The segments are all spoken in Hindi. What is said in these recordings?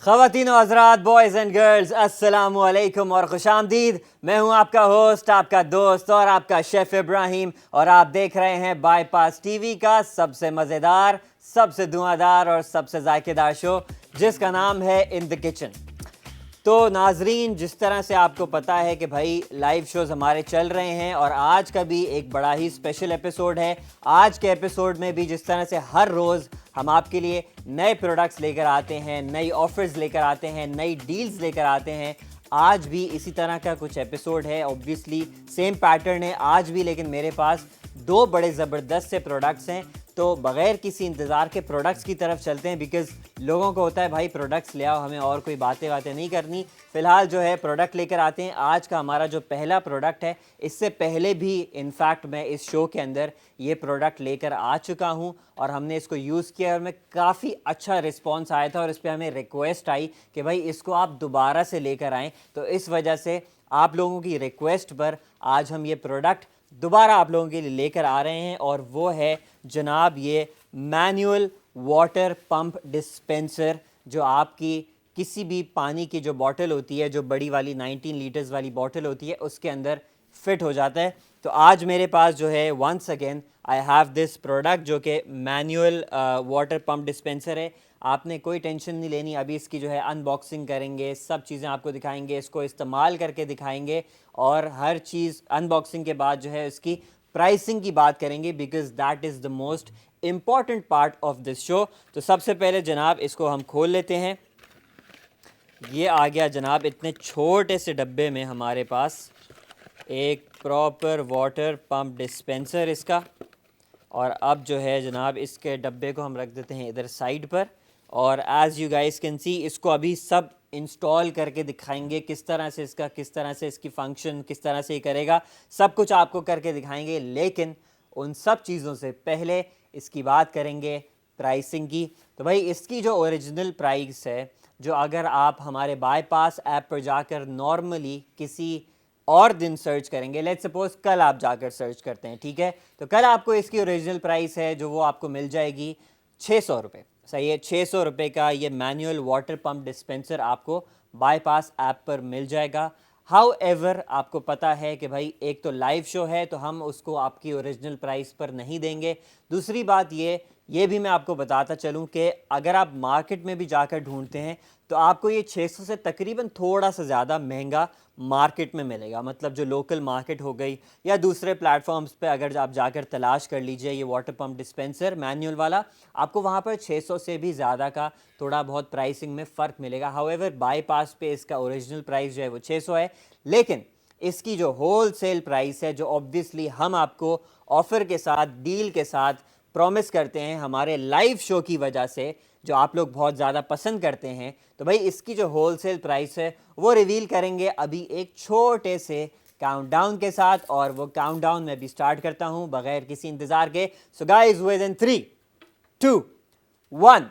ख़वातीन और हज़रात, बॉयज़ एंड गर्ल्स, अस्सलामु अलैकुम और खुशामदीद। मैं हूं आपका होस्ट, आपका दोस्त और आपका शेफ़ इब्राहिम, और आप देख रहे हैं बाईपास टीवी का सबसे मज़ेदार, सबसे धुआंधार और सबसे जायकेदार शो, जिसका नाम है इन द किचन। तो नाजरीन, जिस तरह से आपको पता है कि भाई लाइव शोज़ हमारे चल रहे हैं, और आज का भी एक बड़ा ही स्पेशल एपिसोड है। आज के एपिसोड में भी जिस तरह से हर रोज़ हम आपके लिए नए प्रोडक्ट्स लेकर आते हैं, नई ऑफर्स लेकर आते हैं, नई डील्स लेकर आते हैं, आज भी इसी तरह का कुछ एपिसोड है। ऑब्वियसली सेम पैटर्न है आज भी, लेकिन मेरे पास दो बड़े ज़बरदस्त से प्रोडक्ट्स हैं। तो बग़ैर किसी इंतज़ार के प्रोडक्ट्स की तरफ चलते हैं, बिकॉज़ लोगों को होता है भाई प्रोडक्ट्स ले आओ, हमें और कोई बातें नहीं करनी। फ़िलहाल जो है प्रोडक्ट लेकर आते हैं। आज का हमारा जो पहला प्रोडक्ट है, इससे पहले भी इनफैक्ट मैं इस शो के अंदर ये प्रोडक्ट लेकर आ चुका हूँ और हमने इसको यूज़ किया और मैं काफ़ी अच्छा रिस्पॉन्स आया था, और इस पर हमें रिक्वेस्ट आई कि भाई इसको आप दोबारा से लेकर आएँ। तो इस वजह से आप लोगों की रिक्वेस्ट पर आज हम ये प्रोडक्ट दोबारा आप लोगों के लिए लेकर आ रहे हैं, और वो है जनाब ये मैनुअल वाटर पंप डिस्पेंसर, जो आपकी किसी भी पानी की जो बॉटल होती है, जो बड़ी वाली 19 लीटर्स वाली बॉटल होती है, उसके अंदर फिट हो जाता है। तो आज मेरे पास जो है once again I have this product, जो कि मैनुअल वाटर पंप डिस्पेंसर है। आपने कोई टेंशन नहीं लेनी, अभी इसकी जो है अनबॉक्सिंग करेंगे, सब चीज़ें आपको दिखाएंगे, इसको इस्तेमाल करके दिखाएंगे, और हर चीज़ अनबॉक्सिंग के बाद जो है इसकी प्राइसिंग की बात करेंगे, because that is the most important part of this show. तो सबसे पहले जनाब इसको हम खोल लेते हैं। ये आ गया जनाब इतने छोटे से डब्बे में हमारे पास एक प्रॉपर वाटर पंप डिस्पेंसर इसका। और अब जो है जनाब इसके डब्बे को हम रख देते हैं इधर साइड पर, और as you guys can see इसको अभी सब इंस्टॉल करके दिखाएंगे, किस तरह से इसकी फ़ंक्शन किस तरह से ही करेगा, सब कुछ आपको करके दिखाएंगे। लेकिन उन सब चीज़ों से पहले इसकी बात करेंगे प्राइसिंग की। तो भाई इसकी जो ओरिजिनल प्राइस है, जो अगर आप हमारे बाईपास ऐप पर जाकर नॉर्मली किसी और दिन सर्च करेंगे, लेट्स सपोज कल आप जाकर सर्च करते हैं, ठीक है, तो कल आपको इसकी ओरिजिनल प्राइस है जो वो आपको मिल जाएगी 600 रुपये। सही है, 600 रुपये का ये मैनुअल वाटर पंप डिस्पेंसर आपको बाईपास ऐप पर मिल जाएगा। हाउ एवर आपको पता है कि भाई एक तो लाइव शो है, तो हम उसको आपकी ओरिजिनल प्राइस पर नहीं देंगे। दूसरी बात ये भी मैं आपको बताता चलूँ कि अगर आप मार्केट में भी जाकर ढूंढते हैं, तो आपको ये 600 से तकरीबन थोड़ा सा ज़्यादा महंगा मार्केट में मिलेगा। मतलब जो लोकल मार्केट हो गई, या दूसरे प्लेटफॉर्म्स पे अगर आप जाकर तलाश कर लीजिए ये वाटर पंप डिस्पेंसर मैनुअल वाला, आपको वहाँ पर 600 से भी ज़्यादा का थोड़ा बहुत प्राइसिंग में फ़र्क मिलेगा। हाउएवर बाईपास पे इसका ओरिजिनल प्राइस जो है वो 600 है, लेकिन इसकी जो होल सेल प्राइस है, जो ऑब्वियसली हम आपको ऑफ़र के साथ, डील के साथ प्रॉमिस करते हैं हमारे लाइव शो की वजह से, जो आप लोग बहुत ज़्यादा पसंद करते हैं, तो भाई इसकी जो होलसेल प्राइस है वो रिवील करेंगे अभी एक छोटे से काउंटडाउन के साथ। और वो काउंटडाउन मैं भी स्टार्ट करता हूं बगैर किसी इंतज़ार के। सो गाइस, विद इन 3, 2, 1,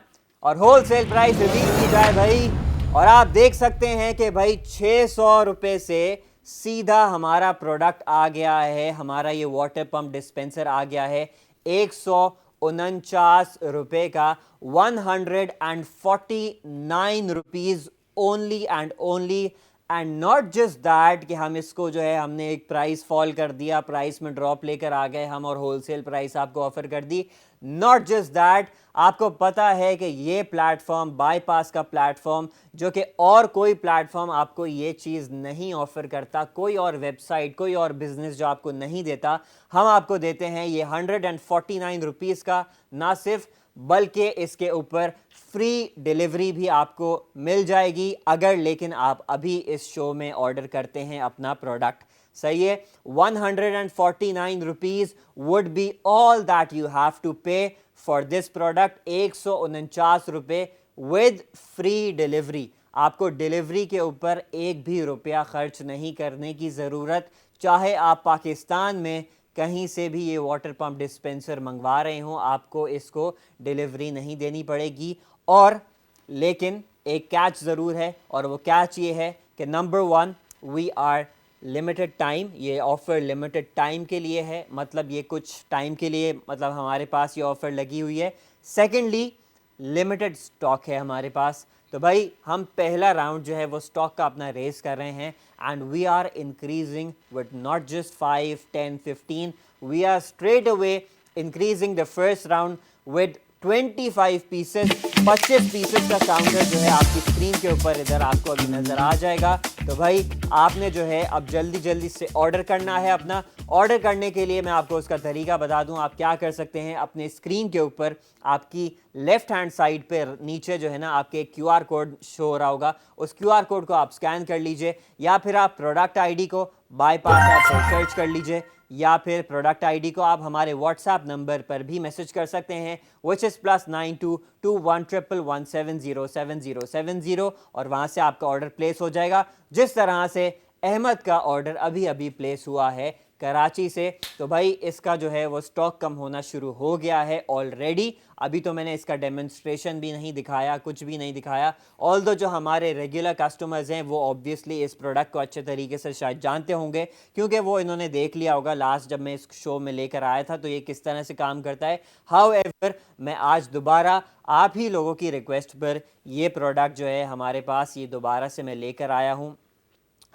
और होलसेल प्राइस रिवील की जाए भाई। और आप देख सकते हैं कि भाई 600 रुपये से सीधा हमारा प्रोडक्ट आ गया है, हमारा ये वाटर पंप डिस्पेंसर आ गया है 149 रुपये का, 149 rupees only and only. And not just that कि हम इसको जो है हमने एक प्राइस फॉल कर दिया, प्राइस में ड्रॉप लेकर आ गए हम और होलसेल प्राइस आपको ऑफर कर दी। नॉट जस्ट दैट, आपको पता है कि ये प्लेटफॉर्म, बाईपास का प्लेटफॉर्म, जो कि और कोई प्लेटफॉर्म आपको ये चीज़ नहीं ऑफर करता, कोई और वेबसाइट, कोई और बिजनेस जो आपको नहीं देता, हम आपको देते हैं ये 149 रुपीज़ का। ना सिर्फ, बल्कि इसके ऊपर फ्री डिलीवरी भी आपको मिल जाएगी, अगर लेकिन आप अभी इस शो में ऑर्डर करते हैं अपना प्रोडक्ट। सही है, 149 rupees would be all that you have to pay for this product. 149 रुपये विद फ्री डिलीवरी। आपको डिलीवरी के ऊपर एक भी रुपया खर्च नहीं करने की ज़रूरत, चाहे आप पाकिस्तान में कहीं से भी ये वाटर पंप डिस्पेंसर मंगवा रहे हों, आपको इसको डिलीवरी नहीं देनी पड़ेगी। और लेकिन एक कैच ज़रूर है, और वो कैच ये है कि number 1, we are limited time. ये ऑफ़र लिमिटेड टाइम के लिए है, मतलब ये कुछ टाइम के लिए, मतलब हमारे पास ये ऑफ़र लगी हुई है। सेकेंडली, लिमिटेड स्टॉक है हमारे पास। तो भाई हम पहला राउंड जो है वो स्टॉक का अपना रेस कर रहे हैं and we are increasing with not just 5, 10, 15, we are straight away increasing the first round with 25 pieces. 25 pieces का काउंटर जो है आपकी स्क्रीन के ऊपर इधर आपको अभी नज़र आ जाएगा। तो भाई आपने जो है अब जल्दी जल्दी से ऑर्डर करना है। अपना ऑर्डर करने के लिए मैं आपको उसका तरीका बता दूं। आप क्या कर सकते हैं, अपने स्क्रीन के ऊपर आपकी लेफ्ट हैंड साइड पे नीचे जो है ना आपके क्यूआर कोड शो हो रहा होगा, उस क्यूआर कोड को आप स्कैन कर लीजिए, या फिर आप प्रोडक्ट आईडी को बाईपास ऐप से सर्च कर लीजिए, या फिर प्रोडक्ट आईडी को आप हमारे व्हाट्सएप नंबर पर भी मैसेज कर सकते हैं विच इज़ +922111707070, और वहाँ से आपका ऑर्डर प्लेस हो जाएगा। जिस तरह से अहमद का ऑर्डर अभी अभी प्लेस हुआ है कराची से, तो भाई इसका जो है वो स्टॉक कम होना शुरू हो गया है ऑलरेडी। अभी तो मैंने इसका डेमोन्स्ट्रेशन भी नहीं दिखाया, कुछ भी नहीं दिखाया। ऑल्दो जो हमारे रेगुलर कस्टमर्स हैं वो ऑब्वियसली इस प्रोडक्ट को अच्छे तरीके से शायद जानते होंगे, क्योंकि वो इन्होंने देख लिया होगा लास्ट जब मैं इस शो में लेकर आया था तो ये किस तरह से काम करता है। हाउएवर मैं आज दोबारा आप ही लोगों की रिक्वेस्ट पर ये प्रोडक्ट जो है हमारे पास ये दोबारा से मैं लेकर आया हूँ।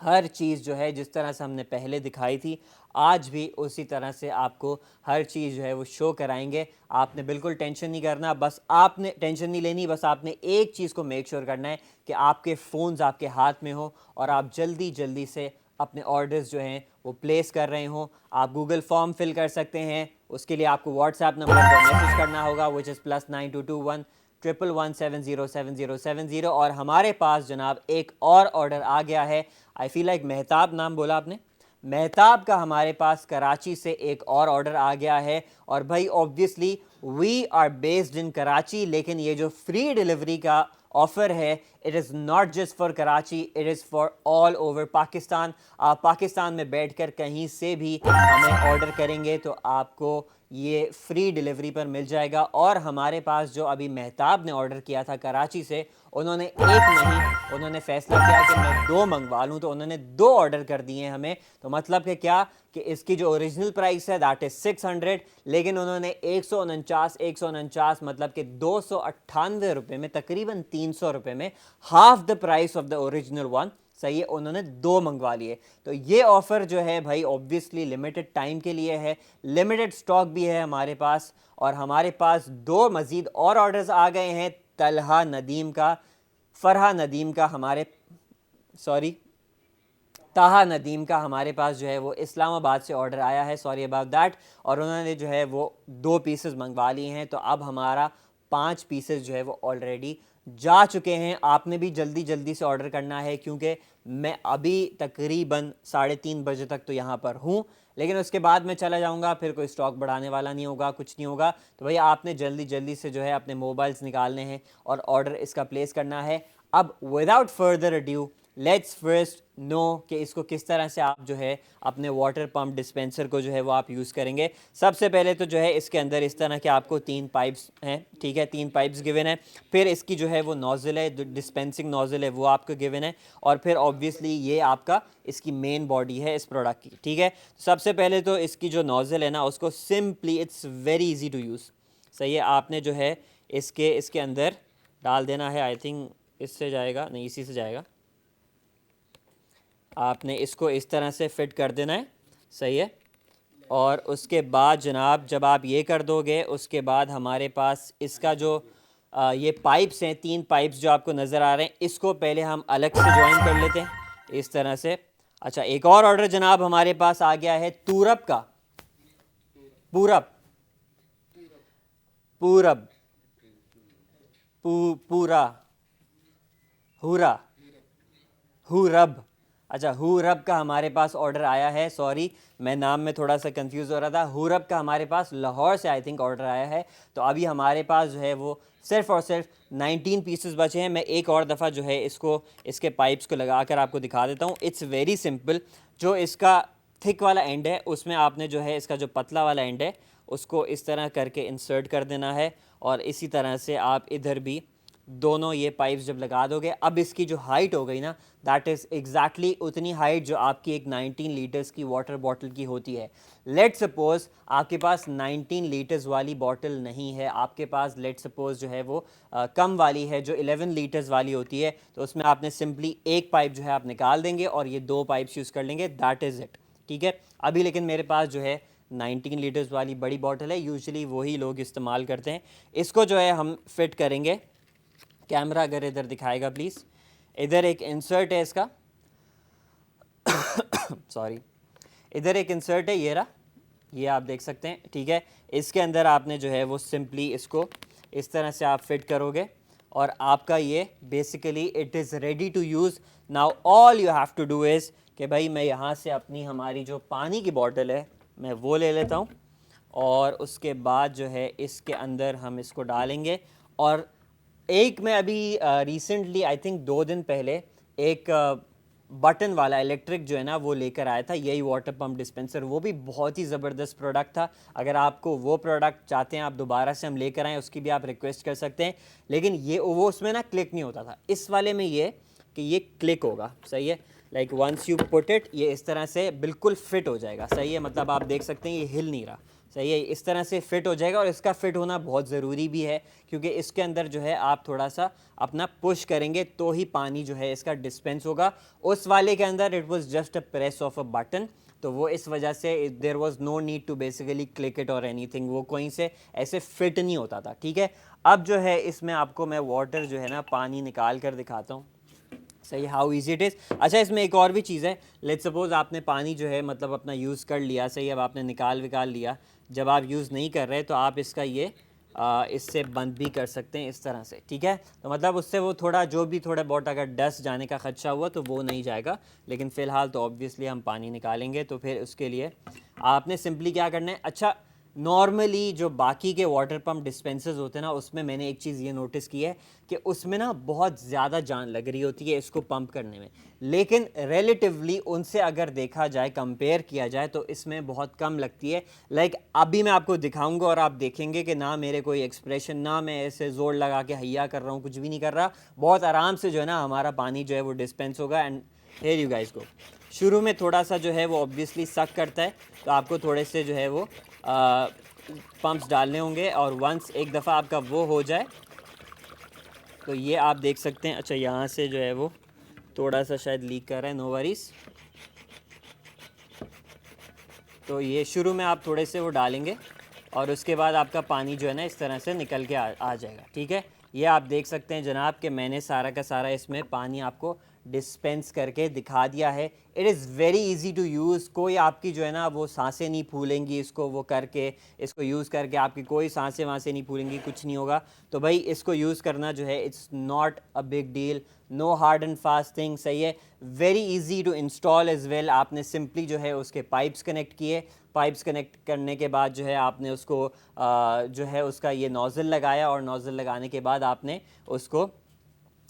हर चीज़ जो है जिस तरह से हमने पहले दिखाई थी आज भी उसी तरह से आपको हर चीज़ जो है वो शो कराएंगे। आपने बिल्कुल टेंशन नहीं करना, बस आपने टेंशन नहीं लेनी, बस आपने एक चीज़ को मेक श्योर करना है कि आपके फ़ोन्स आपके हाथ में हो और आप जल्दी जल्दी से अपने ऑर्डर्स जो हैं वो प्लेस कर रहे हों। आप गूगल फॉर्म फिल कर सकते हैं, उसके लिए आपको व्हाट्सएप नंबर पर मैसेज करना होगा विच इज़ +922111707070। और हमारे पास जनाब एक और ऑर्डर आ गया है। आई फील लाइक मेहताब नाम बोला आपने, मेहताब का हमारे पास कराची से एक और ऑर्डर आ गया है। और भाई obviously we are based in Karachi, लेकिन ये जो फ्री डिलीवरी का ऑफ़र है it is not just for Karachi, it is for all over Pakistan. आप पाकिस्तान में बैठकर कहीं से भी हमें ऑर्डर करेंगे तो आपको ये फ्री डिलीवरी पर मिल जाएगा। और हमारे पास जो अभी मेहताब ने ऑर्डर किया था कराची से, उन्होंने एक नहीं, उन्होंने फ़ैसला किया कि मैं 2 मंगवा लूँ, तो उन्होंने 2 ऑर्डर कर दिए हमें। तो मतलब कि क्या कि इसकी जो ओरिजिनल प्राइस है दैट इज़ 600, लेकिन उन्होंने 149 मतलब कि 298 रुपये में, तकरीबन 300 रुपये में, half the price of the original one, सही है, उन्होंने 2 मंगवा लिए। तो ये ऑफ़र जो है भाई ऑब्वियसली लिमिटेड टाइम के लिए है, लिमिटेड स्टॉक भी है हमारे पास। और हमारे पास 2 मज़ीद और ऑर्डर्स आ गए हैं तलहा नदीम का, फरहा नदीम का, ताहा नदीम का हमारे पास जो है वो इस्लामाबाद से ऑर्डर आया है, सॉरी अबाउट दैट। और उन्होंने जो है वो 2 पीसेस मंगवा लिए हैं, तो अब हमारा 5 पीसेस जो है वो ऑलरेडी जा चुके हैं। आपने भी जल्दी जल्दी से ऑर्डर करना है, क्योंकि मैं अभी तकरीबन 3:30 बजे तक तो यहाँ पर हूँ, लेकिन उसके बाद मैं चला जाऊँगा, फिर कोई स्टॉक बढ़ाने वाला नहीं होगा, कुछ नहीं होगा। तो भैया आपने जल्दी जल्दी से जो है अपने मोबाइल्स निकालने हैं और ऑर्डर इसका प्लेस करना है। अब without further adieu let's first know कि इसको किस तरह से आप जो है अपने वाटर पंप डिस्पेंसर को जो है वो आप यूज़ करेंगे। सबसे पहले तो जो है इसके अंदर इस तरह के आपको 3 पाइप्स हैं, ठीक है, 3 पाइप्स गिवन है। फिर इसकी जो है वो नोज़ल है, डिस्पेंसिंग नोज़ल है, वो आपको गिवन है। और फिर ऑब्वियसली ये आपका इसकी मेन बॉडी है इस प्रोडक्ट की, ठीक है। सबसे पहले तो इसकी जो नोज़ल है ना उसको simply, it's very easy to use, सही है, आपने जो है इसके अंदर डाल देना है। आई थिंक इससे जाएगा, नहीं इसी से जाएगा। आपने इसको इस तरह से फिट कर देना है, सही है। और उसके बाद जनाब जब आप ये कर दोगे, उसके बाद हमारे पास इसका जो ये पाइप्स हैं, 3 पाइप्स जो आपको नज़र आ रहे हैं, इसको पहले हम अलग से ज्वाइन कर लेते हैं इस तरह से। अच्छा, एक और ऑर्डर जनाब हमारे पास आ गया है पूरब का, पूरब पूरब पूरा हुरा हुरब, अच्छा हुरब का हमारे पास ऑर्डर आया है। सॉरी, मैं नाम में थोड़ा सा कंफ्यूज हो रहा था। हुरब का हमारे पास लाहौर से आई थिंक ऑर्डर आया है। तो अभी हमारे पास जो है वो सिर्फ़ और सिर्फ 19 पीसेस बचे हैं। मैं एक और दफ़ा जो है इसको, इसके पाइप्स को लगा कर आपको दिखा देता हूँ। It's very simple. जो इसका थिक वाला एंड है उसमें आपने जो है इसका जो पतला वाला एंड है उसको इस तरह करके इंसर्ट कर देना है, और इसी तरह से आप इधर भी दोनों ये पाइप्स जब लगा दोगे, अब इसकी जो हाइट हो गई ना, दैट इज़ एग्जैक्टली उतनी हाइट जो आपकी एक 19 लीटर्स की वाटर बॉटल की होती है। लेट सपोज आपके पास 19 लीटर्स वाली बॉटल नहीं है, आपके पास लेट सपोज जो है वो कम वाली है जो 11 लीटर्स वाली होती है, तो उसमें आपने सिंपली एक पाइप जो है आप निकाल देंगे और ये दो पाइप्स यूज़ कर लेंगे, दैट इज़ इट। ठीक है, अभी लेकिन मेरे पास जो है 19 लीटर्स वाली बड़ी बॉटल है, यूजुअली वही लोग इस्तेमाल करते हैं। इसको जो है हम फिट करेंगे, कैमरा अगर इधर दिखाएगा प्लीज़, इधर एक इंसर्ट है इसका सॉरी, इधर एक इंसर्ट है, ये रहा, ये आप देख सकते हैं। ठीक है, इसके अंदर आपने जो है वो सिंपली इसको इस तरह से आप फिट करोगे और आपका ये basically it is ready to use. Now all you have to do is कि भाई मैं यहाँ से अपनी हमारी जो पानी की बॉटल है मैं वो ले लेता हूँ और उसके बाद जो है इसके अंदर हम इसको डालेंगे। और एक मैं अभी रिसेंटली आई थिंक 2 दिन पहले एक बटन वाला इलेक्ट्रिक जो है ना वो लेकर आया था, यही वाटर पंप डिस्पेंसर, वो भी बहुत ही ज़बरदस्त प्रोडक्ट था। अगर आपको वो प्रोडक्ट चाहते हैं आप दोबारा से हम लेकर आएँ, उसकी भी आप रिक्वेस्ट कर सकते हैं। लेकिन ये वो उसमें ना क्लिक नहीं होता था, इस वाले में ये कि ये क्लिक होगा, सही है। Like once you put it, ये इस तरह से बिल्कुल फिट हो जाएगा, सही है। मतलब आप देख सकते हैं ये हिल नहीं रहा, सही है, इस तरह से फिट हो जाएगा। और इसका फिट होना बहुत ज़रूरी भी है क्योंकि इसके अंदर जो है आप थोड़ा सा अपना पुश करेंगे तो ही पानी जो है इसका डिस्पेंस होगा। उस वाले के अंदर it was just a press of a button, तो वो इस वजह से there was no need to basically click it और एनीथिंग, वो कहीं से ऐसे फिट नहीं होता था। ठीक है, अब जो है इसमें आपको मैं वाटर जो है ना पानी निकाल कर दिखाता हूँ, सही, हाउ इजी इट इज़। अच्छा, इसमें एक और भी चीज़ है, लेट्स सपोज आपने पानी जो है मतलब अपना यूज़ कर लिया, सही, अब आपने निकाल विकाल लिया, जब आप यूज़ नहीं कर रहे तो आप इसका ये इससे बंद भी कर सकते हैं इस तरह से। ठीक है, तो मतलब उससे वो थोड़ा जो भी थोड़ा बहुत अगर डस्ट जाने का खदशा हुआ तो वो नहीं जाएगा, लेकिन फ़िलहाल तो ऑब्वियसली हम पानी निकालेंगे, तो फिर उसके लिए आपने सिंपली क्या करना है। अच्छा, नॉर्मली जो बाकी के वाटर पम्प डिस्पेंसर्स होते हैं ना, उसमें मैंने एक चीज़ ये नोटिस की है कि उसमें ना बहुत ज़्यादा जान लग रही होती है इसको पंप करने में, लेकिन रिलेटिवली उनसे अगर देखा जाए, कंपेयर किया जाए, तो इसमें बहुत कम लगती है। लाइक अभी मैं आपको दिखाऊंगा और आप देखेंगे कि ना मेरे कोई एक्सप्रेशन, ना मैं ऐसे ज़ोर लगा के हैया कर रहा हूँ, कुछ भी नहीं कर रहा, बहुत आराम से जो है ना हमारा पानी जो है वो डिस्पेंस होगा। And here you guys go. शुरू में थोड़ा सा जो है वो ऑब्वियसली सक करता है, तो आपको थोड़े से जो है वो पंप्स डालने होंगे, और वंस एक दफ़ा आपका वो हो जाए तो ये आप देख सकते हैं। अच्छा, यहाँ से जो है वो थोड़ा सा शायद लीक कर रहा है, नो वरीज़। तो ये शुरू में आप थोड़े से वो डालेंगे और उसके बाद आपका पानी जो है ना इस तरह से निकल के आ जाएगा। ठीक है, ये आप देख सकते हैं जनाब कि मैंने सारा का सारा इसमें पानी आपको डिस्पेंस करके दिखा दिया है। It is very easy to use, कोई आपकी जो है ना वो सांसें नहीं फूलेंगी, इसको वो करके, इसको यूज़ करके आपकी कोई सांसें वासें नहीं फूलेंगी, कुछ नहीं होगा। तो भाई इसको यूज़ करना जो है it's not a big deal, no hard and fast thing, सही है। Very easy to install as well. आपने सिंपली जो है उसके पाइप्स कनेक्ट किए, पाइप्स कनेक्ट करने के बाद जो है आपने उसको जो है उसका ये नोज़ल लगाया, और नोज़ल लगाने के बाद आपने उसको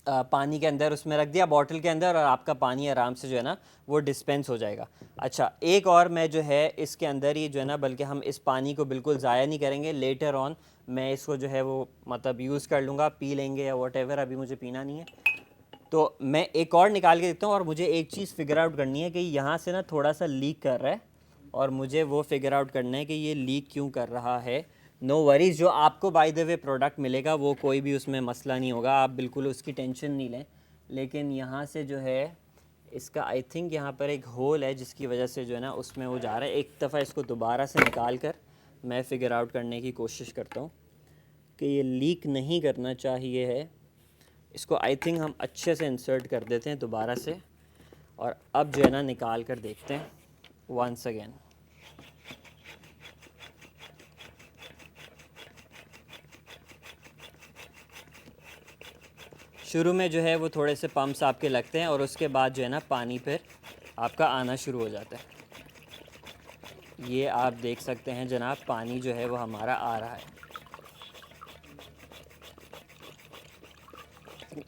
पानी के अंदर उसमें रख दिया, बॉटल के अंदर, और आपका पानी आराम से जो है ना वो डिस्पेंस हो जाएगा। अच्छा, एक और मैं जो है इसके अंदर ही जो है ना, बल्कि हम इस पानी को बिल्कुल ज़ाया नहीं करेंगे, लेटर ऑन मैं इसको जो है वो मतलब यूज़ कर लूँगा, पी लेंगे या वॉट एवर, अभी मुझे पीना नहीं है। तो मैं एक और निकाल के देखता हूँ, और मुझे एक चीज़ फिगर आउट करनी है कि यहाँ से ना थोड़ा सा लीक कर रहा है, और मुझे वो फिगर आउट करना है कि ये लीक क्यों कर रहा है। नो वरीज़, जो आपको बाय द वे प्रोडक्ट मिलेगा वो कोई भी उसमें मसला नहीं होगा, आप बिल्कुल उसकी टेंशन नहीं लें। लेकिन यहाँ से जो है इसका आई थिंक यहाँ पर एक होल है जिसकी वजह से जो है ना उसमें वो जा रहा है। एक दफ़ा इसको दोबारा से निकाल कर मैं फिगर आउट करने की कोशिश करता हूँ कि ये लीक नहीं करना चाहिए है। इसको आई थिंक हम अच्छे से इंसर्ट कर देते हैं दोबारा से, और अब जो है ना निकाल कर देखते हैं वंस अगेन। शुरू में जो है वो थोड़े से पंप्स आपके लगते हैं, और उसके बाद जो है ना पानी फिर आपका आना शुरू हो जाता है। ये आप देख सकते हैं जनाब, पानी जो है वो हमारा आ रहा है।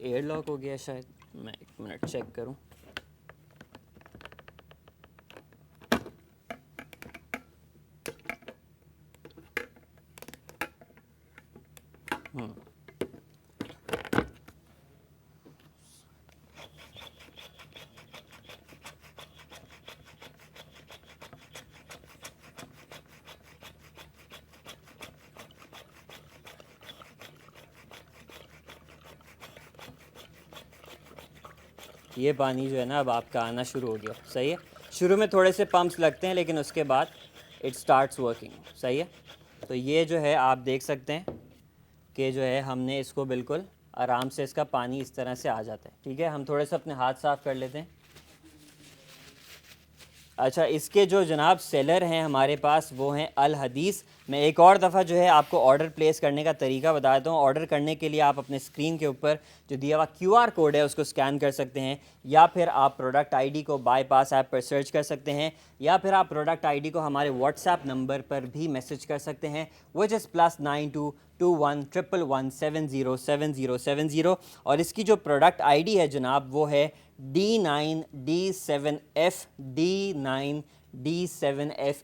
एयर लॉक हो गया शायद, मैं एक मिनट चेक करूं। ये पानी जो है ना अब आपका आना शुरू हो गया। सही है, शुरू में थोड़े से पम्प्स लगते हैं लेकिन उसके बाद इट स्टार्ट्स वर्किंग। सही है, तो ये जो है आप देख सकते हैं कि जो है हमने इसको बिल्कुल आराम से इसका पानी इस तरह से आ जाता है। ठीक है, हम थोड़े से अपने हाथ साफ़ कर लेते हैं। अच्छा, इसके जो जनाब सेलर हैं हमारे पास वो हैं अल हदीस। मैं एक और दफ़ा जो है आपको ऑर्डर प्लेस करने का तरीका बता देता हूँ। ऑर्डर करने के लिए आप अपने स्क्रीन के ऊपर जो दिया हुआ QR कोड है उसको स्कैन कर सकते हैं, या फिर आप प्रोडक्ट आईडी को बाईपास ऐप पर सर्च कर सकते हैं, या फिर आप प्रोडक्ट आईडी को हमारे व्हाट्सएप नंबर पर भी मैसेज कर सकते हैं, विच इज़ +922111707070। और इसकी जो प्रोडक्ट आईडी है जनाब वो है D9D7F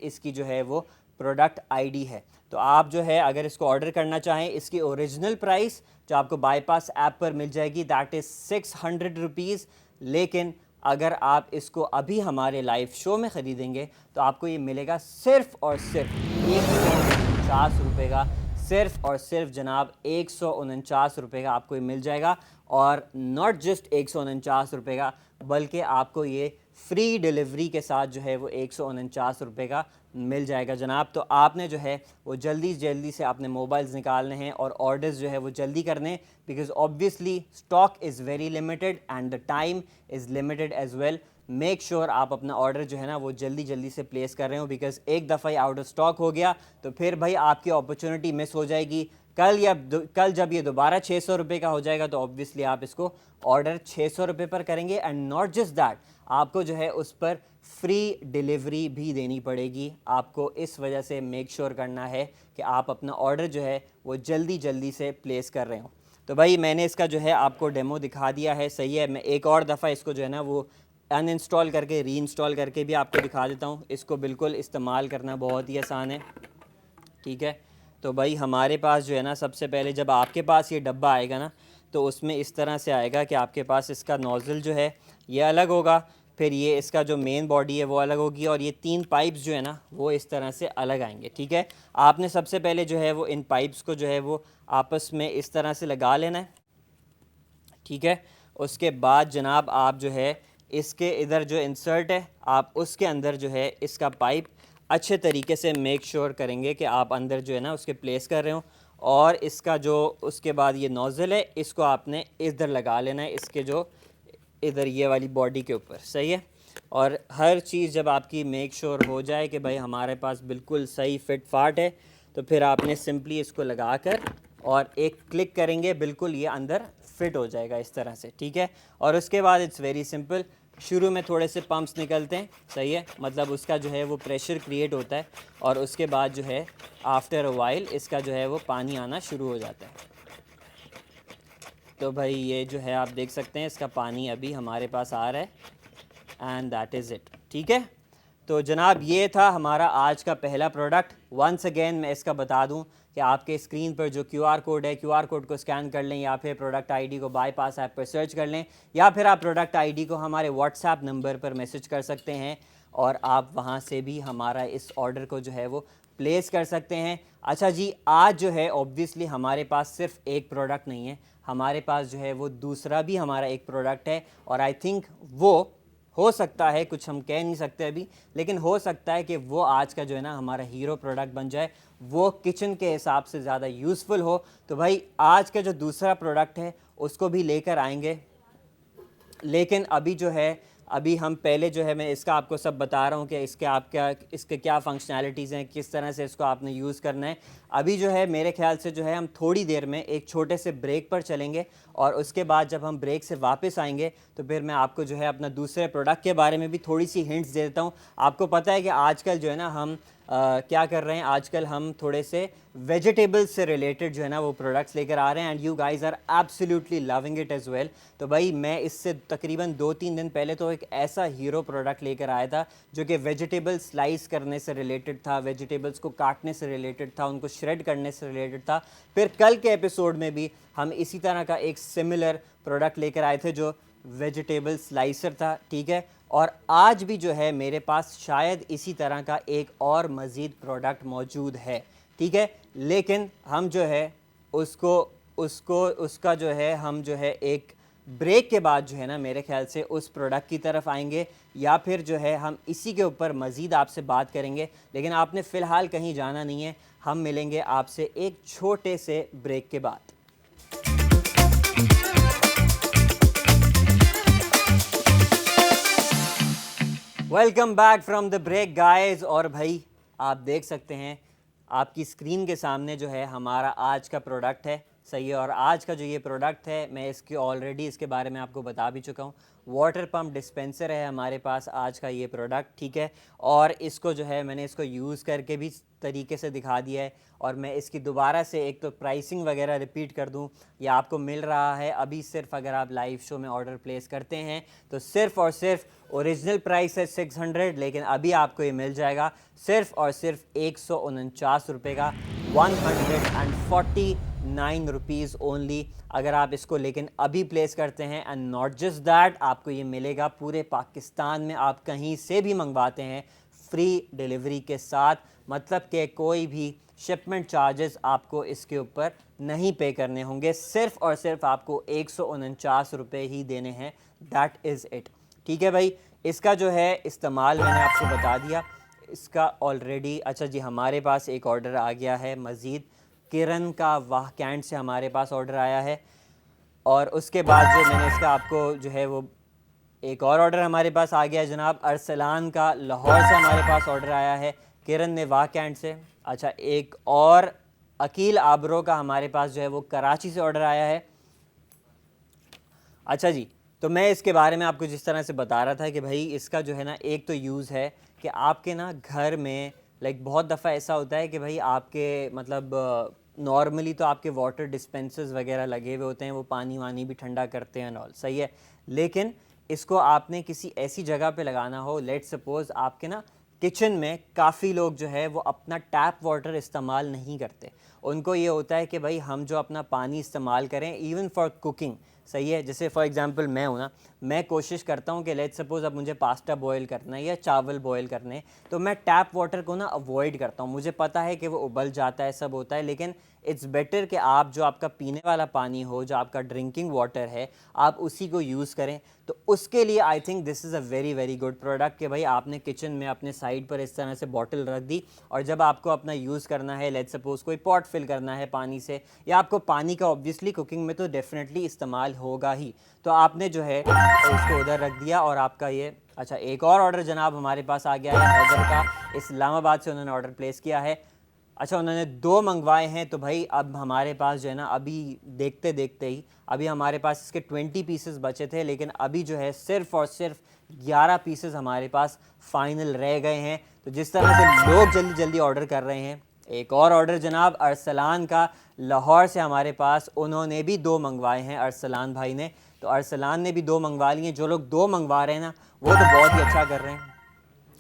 इसकी जो है वो प्रोडक्ट आईडी है। तो आप जो है अगर इसको ऑर्डर करना चाहें, इसकी ओरिजिनल प्राइस जो आपको बाईपास ऐप पर मिल जाएगी दैट इज़ 600 रुपीज़। लेकिन अगर आप इसको अभी हमारे लाइव शो में ख़रीदेंगे तो आपको ये मिलेगा सिर्फ़ और सिर्फ 149 रुपये का। सिर्फ़ और सिर्फ जनाब 149 रुपये का आपको ये मिल जाएगा। और नॉट जस्ट 149 रुपये का, बल्कि आपको ये फ्री डिलीवरी के साथ जो है वो 149 रुपये का मिल जाएगा जनाब। तो आपने जो है वो जल्दी से अपने मोबाइल्स निकालने हैं और ऑर्डर्स जो है वो जल्दी करने, because obviously stock is very limited and the time is limited as well. Make sure आप अपना ऑर्डर जो है ना वो जल्दी से प्लेस कर रहे हो, बिकॉज एक दफ़ा ही आउट ऑफ स्टॉक हो गया तो फिर भाई आपकी अपॉर्चुनिटी मिस हो जाएगी। कल जब ये दोबारा 600 रुपये का हो जाएगा तो ऑब्वियसली आप इसको ऑर्डर 600 रुपये पर करेंगे। एंड नॉट जस्ट दैट, आपको जो है उस पर फ्री डिलीवरी भी देनी पड़ेगी। आपको इस वजह से मेक श्योर करना है कि आप अपना ऑर्डर जो है वो जल्दी से प्लेस कर रहे हो। तो भाई मैंने इसका जो है आपको डेमो दिखा दिया है। सही है, मैं एक और दफ़ा इसको जो है ना वो अनइंस्टॉल करके री इंस्टॉल करके भी आपको दिखा देता हूँ। इसको बिल्कुल इस्तेमाल करना बहुत ही आसान है। ठीक है, तो भाई हमारे पास जो है ना सबसे पहले जब आपके पास ये डब्बा आएगा ना तो उसमें इस तरह से आएगा कि आपके पास इसका नोज़ल जो है ये अलग होगा, फिर ये इसका जो मेन बॉडी है वो अलग होगी, और ये 3 पाइप्स जो है ना वो इस तरह से अलग आएंगे। ठीक है, आपने सबसे पहले जो है वो इन पाइप्स को जो है वो आपस में इस तरह से लगा लेना है। ठीक है, उसके बाद जनाब आप जो है इसके इधर जो इंसर्ट है आप उसके अंदर जो है इसका पाइप अच्छे तरीके से मेक श्योर करेंगे कि आप अंदर जो है ना उसके प्लेस कर रहे हो। और इसका जो उसके बाद ये नोज़ल है इसको आपने इधर लगा लेना है, इसके जो इधर ये वाली बॉडी के ऊपर। सही है, और हर चीज़ जब आपकी मेक श्योर हो जाए कि भाई हमारे पास बिल्कुल सही फिट फाट है तो फिर आपने सिंपली इसको लगा कर और एक क्लिक करेंगे, बिल्कुल ये अंदर फिट हो जाएगा इस तरह से। ठीक है, और उसके बाद इट्स वेरी सिंपल। शुरू में थोड़े से पंप्स निकलते हैं, सही है, मतलब उसका जो है वो प्रेशर क्रिएट होता है, और उसके बाद जो है आफ्टर अ वाइल इसका जो है वो पानी आना शुरू हो जाता है। तो भाई ये जो है आप देख सकते हैं इसका पानी अभी हमारे पास आ रहा है एंड दैट इज़ इट। ठीक है, तो जनाब ये था हमारा आज का पहला प्रोडक्ट। वंस अगेन मैं इसका बता दूं कि आपके स्क्रीन पर जो QR कोड है, QR कोड को स्कैन कर लें, या फिर प्रोडक्ट आईडी को बाईपास ऐप पर सर्च कर लें, या फिर आप प्रोडक्ट आईडी को हमारे व्हाट्सएप नंबर पर मैसेज कर सकते हैं और आप वहां से भी हमारा इस ऑर्डर को जो है वो प्लेस कर सकते हैं। अच्छा जी, आज जो है ऑब्वियसली हमारे पास सिर्फ एक प्रोडक्ट नहीं है, हमारे पास जो है वो दूसरा भी हमारा एक प्रोडक्ट है, और आई थिंक वो हो सकता है, कुछ हम कह नहीं सकते अभी, लेकिन हो सकता है कि वो आज का जो है ना हमारा हीरो प्रोडक्ट बन जाए, वो किचन के हिसाब से ज़्यादा यूज़फुल हो। तो भाई आज का जो दूसरा प्रोडक्ट है उसको भी लेकर आएंगे, लेकिन अभी जो है अभी हम पहले जो है मैं इसका आपको सब बता रहा हूँ कि इसके क्या फंक्शनैलिटीज़ हैं, किस तरह से इसको आपने यूज़ करना है। अभी जो है मेरे ख्याल से जो है हम थोड़ी देर में एक छोटे से ब्रेक पर चलेंगे, और उसके बाद जब हम ब्रेक से वापस आएंगे तो फिर मैं आपको जो है अपना दूसरे प्रोडक्ट के बारे में भी थोड़ी सी हिंट्स दे देता हूँ। आपको पता है कि आजकल जो है ना हम क्या कर रहे हैं, आजकल हम थोड़े से वेजिटेबल्स से रिलेटेड जो है ना वो प्रोडक्ट्स लेकर आ रहे हैं, and you guys are absolutely loving it as well. तो भाई मैं इससे तकरीबन 2-3 दिन पहले तो एक ऐसा हीरो प्रोडक्ट लेकर आया था जो कि वेजिटेबल स्लाइस करने से रिलेटेड था, वेजिटेबल्स को काटने से रिलेटेड था, उनको श्रेड करने से रिलेटेड था। फिर कल के एपिसोड में भी हम इसी तरह का एक सिमिलर प्रोडक्ट लेकर आए थे जो वेजिटेबल स्लाइसर था। ठीक है, और आज भी जो है मेरे पास शायद इसी तरह का एक और मज़ीद प्रोडक्ट मौजूद है। ठीक है, लेकिन हम जो है उसका जो है हम जो है एक ब्रेक के बाद जो है ना मेरे ख्याल से उस प्रोडक्ट की तरफ आएंगे, या फिर जो है हम इसी के ऊपर मज़ीद आपसे बात करेंगे। लेकिन आपने फ़िलहाल कहीं जाना नहीं है, हम मिलेंगे आपसे एक छोटे से ब्रेक के बाद। Welcome back from the break guys. और भाई आप देख सकते हैं आपकी स्क्रीन के सामने जो है हमारा आज का प्रोडक्ट है, सही है। और आज का जो ये प्रोडक्ट है मैं इसके बारे में आपको बता भी चुका हूँ। वाटर पम्प डिस्पेंसर है हमारे पास आज का ये प्रोडक्ट, ठीक है। और इसको जो है मैंने इसको यूज़ करके भी तरीके से दिखा दिया है। और मैं इसकी दोबारा से एक तो प्राइसिंग वगैरह रिपीट कर दूं, ये आपको मिल रहा है अभी सिर्फ अगर आप लाइव शो में ऑर्डर प्लेस करते हैं तो सिर्फ और सिर्फ ओरिजिनल प्राइस है 600, लेकिन अभी आपको ये मिल जाएगा सिर्फ और सिर्फ 149 रुपये का, 149 रुपीज़ ओनली अगर आप इसको लेकिन अभी प्लेस करते हैं। एंड नॉट जस्ट दैट, आपको ये मिलेगा पूरे पाकिस्तान में, आप कहीं से भी मंगवाते हैं फ्री डिलीवरी के साथ। मतलब कि कोई भी शिपमेंट चार्जेस आपको इसके ऊपर नहीं पे करने होंगे, सिर्फ और सिर्फ आपको 149 रुपये ही देने हैं। दैट इज़ इट, ठीक है भाई। इसका जो है इस्तेमाल मैंने आपको बता दिया, इसका ऑलरेडी। अच्छा जी, हमारे पास एक ऑर्डर आ गया है मज़ीद, किरण का वाह कैंट से हमारे पास ऑर्डर आया है। और उसके बाद जो मैंने इसका आपको जो है वो एक और ऑर्डर हमारे पास आ गया है जनाब, अरसलान का लाहौर से हमारे पास ऑर्डर आया है, किरण ने वाह कैंट से। अच्छा, एक और अकील आबरो का हमारे पास जो है वो कराची से ऑर्डर आया है। अच्छा जी, तो मैं इसके बारे में आपको जिस तरह से बता रहा था कि भाई इसका जो है ना एक तो यूज़ है कि आपके ना घर में लाइक बहुत दफ़ा ऐसा होता है कि भाई आपके मतलब नॉर्मली तो आपके वाटर डिस्पेंसर्स वगैरह लगे हुए होते हैं, वो पानी वानी भी ठंडा करते हैं ऑल, सही है। लेकिन इसको आपने किसी ऐसी जगह पे लगाना हो, लेट सपोज़ आपके ना किचन में काफ़ी लोग जो है वो अपना टैप वाटर इस्तेमाल नहीं करते। उनको ये होता है कि भाई हम जो अपना पानी इस्तेमाल करें इवन फॉर कुकिंग, सही है। जैसे फॉर एग्जांपल मैं हूँ ना, मैं कोशिश करता हूँ कि लेट सपोज़ अब मुझे पास्ता बॉयल करना है या चावल बॉयल करने, तो मैं टैप वाटर को ना अवॉइड करता हूँ। मुझे पता है कि वो उबल जाता है, सब होता है, लेकिन इट्स बेटर कि आप जो आपका पीने वाला पानी हो, जो आपका ड्रिंकिंग वाटर है, आप उसी को यूज़ करें। तो उसके लिए I think this is a very very good product कि भाई आपने किचन में अपने साइड पर इस तरह से बॉटल रख दी, और जब आपको अपना यूज़ करना है, लेट सपोज़ कोई पॉट फिल करना है पानी से, या आपको पानी का ऑब्वियसली कुकिंग में तो डेफिनेटली इस्तेमाल होगा ही, तो आपने जो है उसको उधर रख दिया और आपका ये। अच्छा, एक और ऑर्डर जनाब हमारे पास आ गया है हैदर का, इस्लामाबाद से उन्होंने ऑर्डर प्लेस किया है। अच्छा, उन्होंने 2 मंगवाए हैं, तो भाई अब हमारे पास जो है ना अभी देखते देखते ही अभी हमारे पास इसके 20 पीसेस बचे थे, लेकिन अभी जो है सिर्फ और सिर्फ 11 पीसेस हमारे पास फाइनल रह गए हैं। तो जिस तरह से लोग जल्दी जल्दी ऑर्डर कर रहे हैं, एक और ऑर्डर जनाब अरसलान का लाहौर से हमारे पास, उन्होंने भी 2 मंगवाए हैं अरसलान भाई ने। तो अरसलान ने भी 2 मंगवा लिए। जो लोग 2 मंगवा रहे हैं ना वो तो बहुत ही अच्छा कर रहे हैं।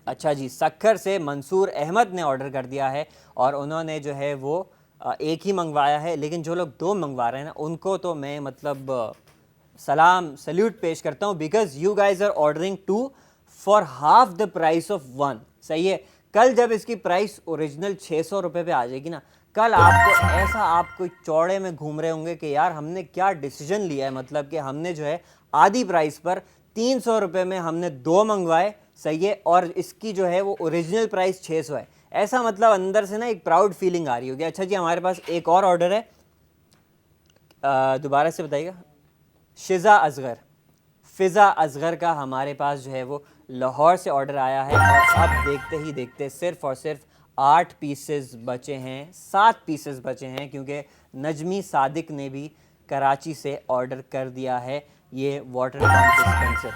अच्छा जी, सक्खर से मंसूर अहमद ने ऑर्डर कर दिया है और उन्होंने जो है वो एक ही मंगवाया है, लेकिन जो लोग 2 मंगवा रहे हैं ना उनको तो मैं मतलब सलाम सल्यूट पेश करता हूँ, because you guys are ordering 2 for half the price of 1, सही है। कल जब इसकी प्राइस ओरिजिनल 600 रुपये पे आ जाएगी ना, कल आपको ऐसा आप कोई चौड़े में घूम रहे होंगे कि यार हमने क्या डिसीजन लिया है, मतलब कि हमने जो है आधी प्राइस पर 300 रुपये में हमने 2 मंगवाए, सही है, और इसकी जो है वो ओरिजिनल प्राइस 600 है। ऐसा मतलब अंदर से ना एक प्राउड फीलिंग आ रही होगी। अच्छा जी, हमारे पास एक और ऑर्डर है, दोबारा से बताइएगा। फ़िज़ा असगर का हमारे पास जो है वो लाहौर से ऑर्डर आया है, और अब देखते ही देखते सिर्फ और सिर्फ 8 पीसेस बचे हैं, 7 पीसेस बचे हैं, क्योंकि नजमी सादिक ने भी कराची से ऑर्डर कर दिया है ये वाटर पम्प डिस्पेंसर।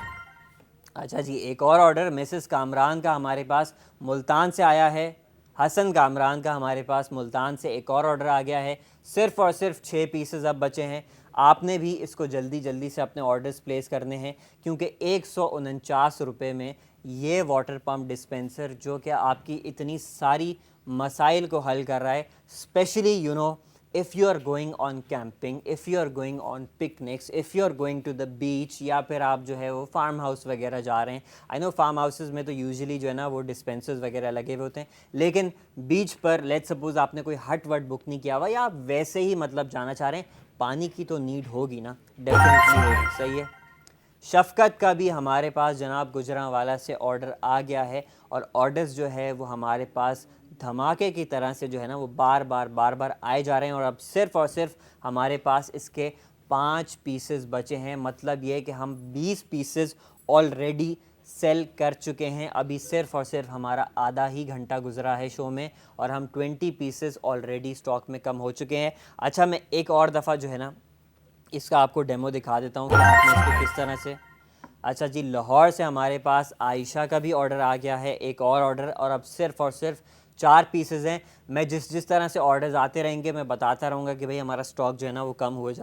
अच्छा जी, एक और ऑर्डर मिसेस कामरान का हमारे पास मुल्तान से आया है, हसन कामरान का हमारे पास मुल्तान से एक और ऑर्डर आ गया है। सिर्फ और सिर्फ 6 पीसेस अब बचे हैं। आपने भी इसको जल्दी जल्दी से अपने ऑर्डर्स प्लेस करने हैं, क्योंकि 149 रुपये में ये वाटर पम्प डिस्पेंसर जो कि आपकी इतनी सारी मसाइल को हल कर रहा है, specially you know if you are going on camping, if you are going on picnics, if you are going to the beach, या फिर आप जो है वो फार्म हाउस वगैरह जा रहे हैं। आई नो फार्म हाउसेस में तो यूजुअली जो है ना वो डिस्पेंसर्स वगैरह लगे हुए होते हैं, लेकिन बीच पर लेट्स सपोज आपने कोई हट वट बुक नहीं किया हुआ, या आप वैसे ही मतलब जाना चाह रहे हैं, पानी की तो नीड होगी ना, डेफिनेटली होगी, सही है। शफ़क़त का भी हमारे पास जनाब गुजरांवाला से ऑर्डर आ गया है और ऑर्डर्स जो है वो हमारे पास धमाके की तरह से जो है ना वो बार बार आए जा रहे हैं। और अब सिर्फ़ और सिर्फ हमारे पास इसके 5 पीसेस बचे हैं। मतलब ये कि हम 20 पीसेस ऑलरेडी सेल कर चुके हैं। अभी सिर्फ़ और सिर्फ हमारा आधा ही घंटा गुजरा है शो में और हम 20 पीसेस ऑलरेडी स्टॉक में कम हो चुके हैं। अच्छा, मैं एक और दफ़ा जो है ना इसका आपको डेमो दिखा देता हूँ कि आपने इसको किस तरह से। अच्छा जी, लाहौर से हमारे पास आयशा का भी ऑर्डर आ गया है, एक और ऑर्डर, और अब सिर्फ़ और सिर्फ 4 पीसेस हैं। मैं जिस तरह से ऑर्डर्स आते रहेंगे मैं बताता रहूँगा कि भाई हमारा स्टॉक जो है ना वो कम हुए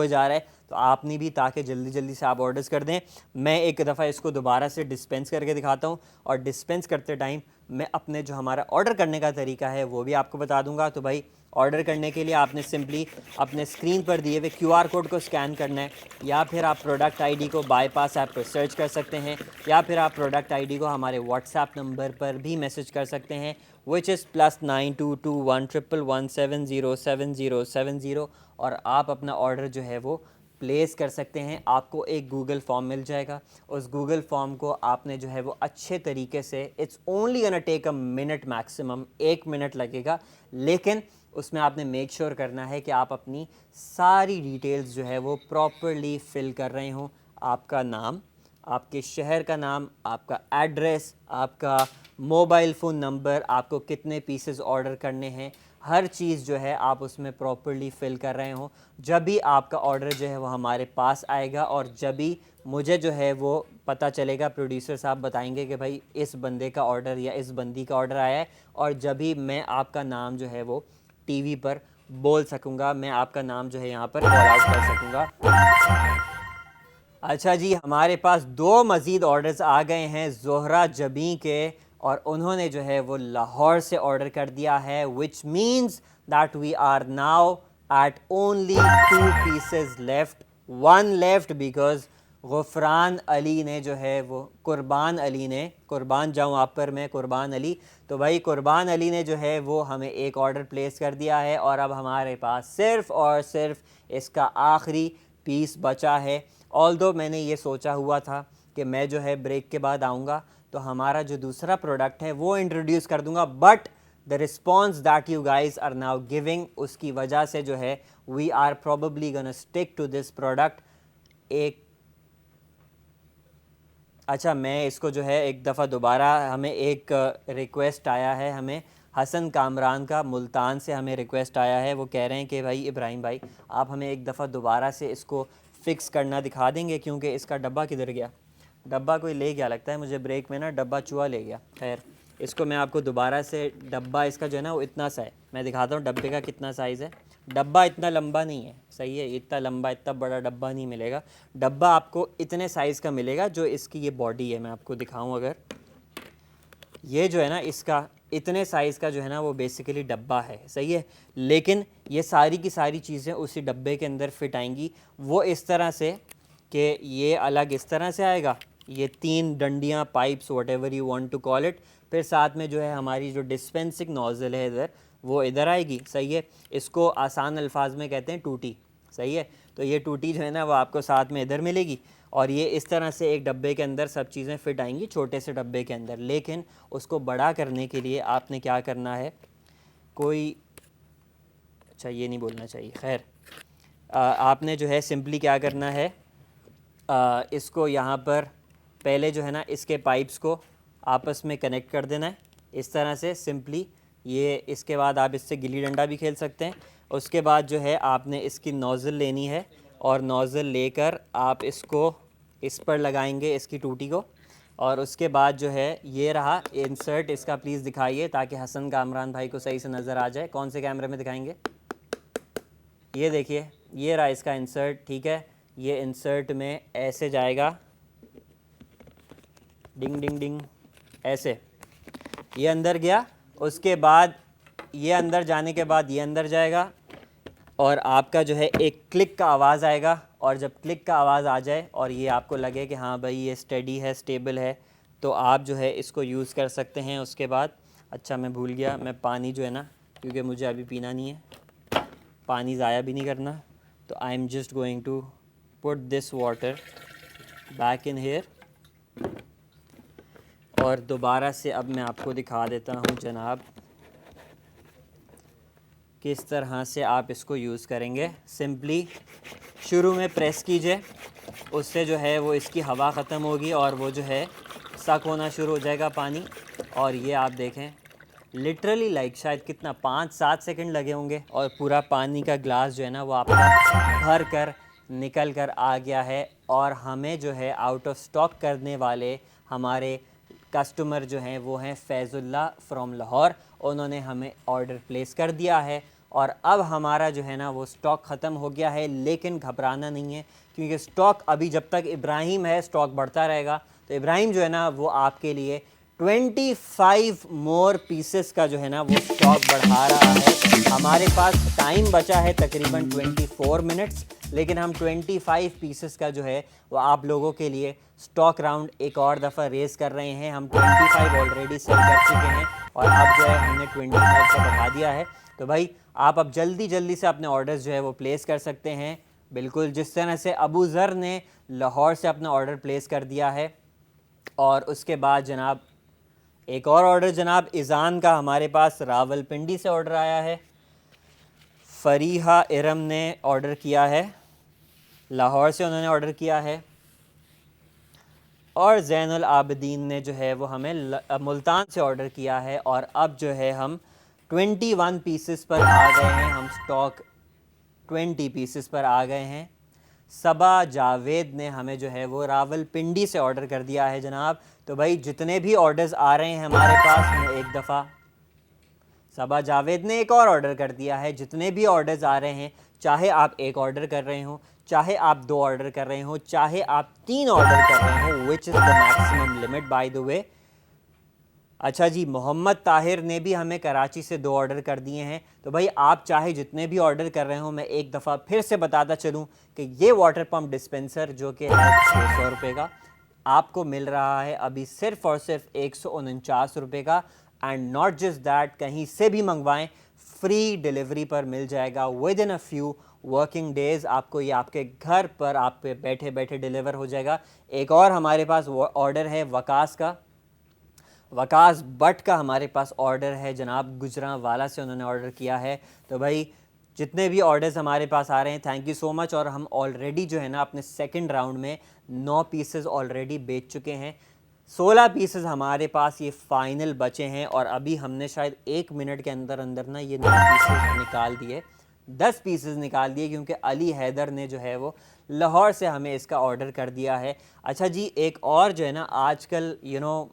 जा रहा है। तो आपने भी, ताकि जल्दी जल्दी से आप ऑर्डर्स कर दें। मैं एक दफ़ा इसको दोबारा से डिस्पेंस करके दिखाता हूँ और डिस्पेंस करते टाइम मैं अपने जो हमारा ऑर्डर करने का तरीका है वो भी आपको बता दूंगा। तो भाई ऑर्डर करने के लिए आपने सिंपली अपने स्क्रीन पर दिए हुए QR कोड को स्कैन करना है, या फिर आप प्रोडक्ट आईडी को बाईपास ऐप पर सर्च कर सकते हैं, या फिर आप प्रोडक्ट आईडी को हमारे व्हाट्सएप नंबर पर भी मैसेज कर सकते हैं, विच इज़ +922111707070, और आप अपना ऑर्डर जो है वो प्लेस कर सकते हैं। आपको एक गूगल फॉर्म मिल जाएगा। उस गूगल फॉर्म को आपने जो है वो अच्छे तरीके से, it's only gonna take a minute maximum, 1 minute लगेगा, लेकिन उसमें आपने मेक श्योर करना है कि आप अपनी सारी डिटेल्स जो है वो प्रॉपरली फिल कर रहे हों। आपका नाम, आपके शहर का नाम, आपका एड्रेस, आपका मोबाइल फ़ोन नंबर, आपको कितने पीसेस ऑर्डर करने हैं, हर चीज़ जो है आप उसमें प्रॉपरली फ़िल कर रहे हो। जब भी आपका ऑर्डर जो है वो हमारे पास आएगा और जब भी मुझे जो है वो पता चलेगा, प्रोड्यूसर साहब बताएंगे कि भाई इस बंदे का ऑर्डर या इस बंदी का ऑर्डर आया है, और जब भी मैं आपका नाम जो है वो टीवी पर बोल सकूँगा, मैं आपका नाम जो है यहाँ पर कॉल आउट कर सकूँगा। अच्छा जी, हमारे पास 2 मज़ीद ऑर्डर्स आ गए हैं ज़ोहरा जबी के, और उन्होंने जो है वो लाहौर से ऑर्डर कर दिया है, which means that we are now at only 2 pieces left, 1 left, because Gufran Ali ने जो है वो, कुर्बान अली ने, कुर्बान जाऊँ आप पर मैं, कुर्बान अली, तो भाई कुर्बान अली ने जो है वो हमें एक ऑर्डर प्लेस कर दिया है और अब हमारे पास सिर्फ़ और सिर्फ इसका आखिरी पीस बचा है। ऑल्दो मैंने ये सोचा हुआ था कि मैं जो है ब्रेक के बाद आऊँगा तो हमारा जो दूसरा प्रोडक्ट है वो इंट्रोड्यूस कर दूँगा, but the response that you guys are now giving, उसकी वजह से जो है we are probably gonna stick to this product. एक अच्छा, मैं इसको जो है एक दफ़ा दोबारा, हमें एक रिक्वेस्ट आया है, हमें हसन कामरान का, मुल्तान से हमें रिक्वेस्ट आया है। वो कह रहे हैं कि भाई इब्राहिम भाई आप हमें एक दफ़ा दोबारा से इसको फ़िक्स करना दिखा देंगे, क्योंकि इसका डब्बा किधर गया, डब्बा कोई ले गया लगता है मुझे, ब्रेक में ना डब्बा चूहा ले गया। खैर, इसको मैं आपको दोबारा से, डब्बा इसका जो है ना वो इतना सा है, मैं दिखाता हूँ डब्बे का कितना साइज़ है। डब्बा इतना लंबा नहीं है, सही है, इतना लंबा, इतना बड़ा डब्बा नहीं मिलेगा। डब्बा आपको इतने साइज़ का मिलेगा जो इसकी ये बॉडी है। मैं आपको दिखाऊं, अगर ये जो है ना इसका इतने साइज़ का जो है ना वो बेसिकली डब्बा है, सही है, लेकिन ये सारी की सारी चीज़ें उसी डब्बे के अंदर फिट आएंगी। वो इस तरह से कि ये अलग इस तरह से आएगा, ये 3 डंडियाँ, pipes, whatever you want to call it, फिर साथ में जो है हमारी जो डिस्पेंसिंग नोज़ल है इधर, वो इधर आएगी, सही है। इसको आसान अल्फाज में कहते हैं टूटी, सही है। तो ये टूटी जो है ना वो आपको साथ में इधर मिलेगी, और ये इस तरह से एक डब्बे के अंदर सब चीज़ें फिट आएंगी, छोटे से डब्बे के अंदर। लेकिन उसको बड़ा करने के लिए आपने क्या करना है, कोई, अच्छा ये नहीं बोलना चाहिए, खैर, आपने जो है सिंपली क्या करना है, इसको यहाँ पर पहले जो है ना इसके पाइप्स को आपस में कनेक्ट कर देना है इस तरह से सिंपली। ये इसके बाद आप इससे गिल्ली डंडा भी खेल सकते हैं। उसके बाद जो है आपने इसकी नोज़ल लेनी है, और नोज़ल लेकर आप इसको इस पर लगाएंगे, इसकी टूटी को, और उसके बाद जो है ये रहा इंसर्ट इसका, प्लीज़ दिखाइए ताकि हसन कामरान भाई को सही से नज़र आ जाए। कौन से कैमरे में दिखाएंगे, ये देखिए, ये रहा इसका इंसर्ट, ठीक है। ये इंसर्ट में ऐसे जाएगा, डिंग डिंग डिंग, ऐसे ये अंदर गया। उसके बाद ये अंदर जाने के बाद ये अंदर जाएगा, और आपका जो है एक क्लिक का आवाज़ आएगा, और जब क्लिक का आवाज़ आ जाए और ये आपको लगे कि हाँ भाई ये स्टेडी है, स्टेबल है, तो आप जो है इसको यूज़ कर सकते हैं। उसके बाद, अच्छा मैं भूल गया, मैं पानी जो है ना, क्योंकि मुझे अभी पीना नहीं है, पानी ज़ाया भी नहीं करना, तो I am just going to put this water back in here. और दोबारा से अब मैं आपको दिखा देता हूँ जनाब किस तरह से आप इसको यूज़ करेंगे। सिंपली शुरू में प्रेस कीजिए, उससे जो है वो इसकी हवा ख़त्म होगी और वो जो है सक होना शुरू हो जाएगा पानी। और ये आप देखें लिटरली लाइक शायद कितना 5-7 सेकंड लगे होंगे और पूरा पानी का ग्लास जो है ना वो आपका भर कर निकल कर आ गया है। और हमें जो है आउट ऑफ स्टॉक करने वाले हमारे कस्टमर जो हैं वो हैं फैज़ुल्ला फ्रॉम लाहौर। उन्होंने हमें ऑर्डर प्लेस कर दिया है और अब हमारा जो है ना वो स्टॉक ख़त्म हो गया है। लेकिन घबराना नहीं है, क्योंकि स्टॉक अभी जब तक इब्राहिम है स्टॉक बढ़ता रहेगा। तो इब्राहिम जो है ना वो आपके लिए 25 मोर पीसेस का जो है ना वो स्टॉक बढ़ा रहा है। हमारे पास टाइम बचा है तकरीबन 24 मिनट्स, लेकिन हम 25 पीसेस का जो है वो आप लोगों के लिए स्टॉक राउंड एक और दफ़ा रेस कर रहे हैं। हम 25 ऑलरेडी सेल कर चुके हैं और अब जो है हमने 25 का बढ़ा दिया है। तो भाई आप अब जल्दी से अपने ऑर्डर्स जो है वो प्लेस कर सकते हैं, बिल्कुल जिस तरह से अबू ज़र ने लाहौर से अपना ऑर्डर प्लेस कर दिया है। और उसके बाद जनाब एक और ऑर्डर जनाब इज़ान का हमारे पास रावलपिंडी से ऑर्डर आया है। फ़रीहा इरम ने ऑर्डर किया है, लाहौर से उन्होंने ऑर्डर किया है। और ज़ैनुल आबिदीन ने जो है वो हमें मुल्तान से ऑर्डर किया है। और अब जो है हम 21 पीसेस पर आ गए हैं, हम स्टॉक 20 पीसेस पर आ गए हैं। सबा जावेद ने हमें जो है वो रावलपिंडी से ऑर्डर कर दिया है जनाब। तो भाई जितने भी ऑर्डर्स आ रहे हैं हमारे पास में एक दफ़ा सबा जावेद ने एक और ऑर्डर कर दिया है। जितने भी ऑर्डर्स आ रहे हैं, चाहे आप एक ऑर्डर कर रहे हो, चाहे आप 2 ऑर्डर कर रहे हो, चाहे आप 3 ऑर्डर कर रहे हो, which is the maximum limit by the way. अच्छा जी, मोहम्मद ताहिर ने भी हमें कराची से 2 ऑर्डर कर दिए हैं। तो भाई आप चाहे जितने भी ऑर्डर कर रहे हो, मैं एक दफ़ा फिर से बताता चलूँ कि ये वाटर पम्प डिस्पेंसर जो कि है 600 रुपये का आपको मिल रहा है अभी सिर्फ़ और सिर्फ 149 रुपये का। एंड नॉट जस्ट दैट, कहीं से भी मंगवाएं फ्री डिलीवरी पर मिल जाएगा with in a few working days. आपको ये आपके घर पर आप पे बैठे बैठे डिलीवर हो जाएगा। एक और हमारे पास ऑर्डर है वकास का, वकास बट का हमारे पास ऑर्डर है जनाब गुजरांवाला से उन्होंने ऑर्डर किया है। तो भाई जितने भी ऑर्डर्स हमारे पास आ रहे हैं थैंक यू सो मच। और हम ऑलरेडी जो है ना अपने सेकंड राउंड में 9 पीसेस ऑलरेडी बेच चुके हैं। 16 पीसेस हमारे पास ये फ़ाइनल बचे हैं और अभी हमने शायद 1 मिनट के अंदर अंदर ना ये 9 पीसेस निकाल दिए, 10 पीसेस निकाल दिए, क्योंकि अली हैदर ने जो है वो लाहौर से हमें इसका ऑर्डर कर दिया है। अच्छा जी, एक और जो है ना आजकल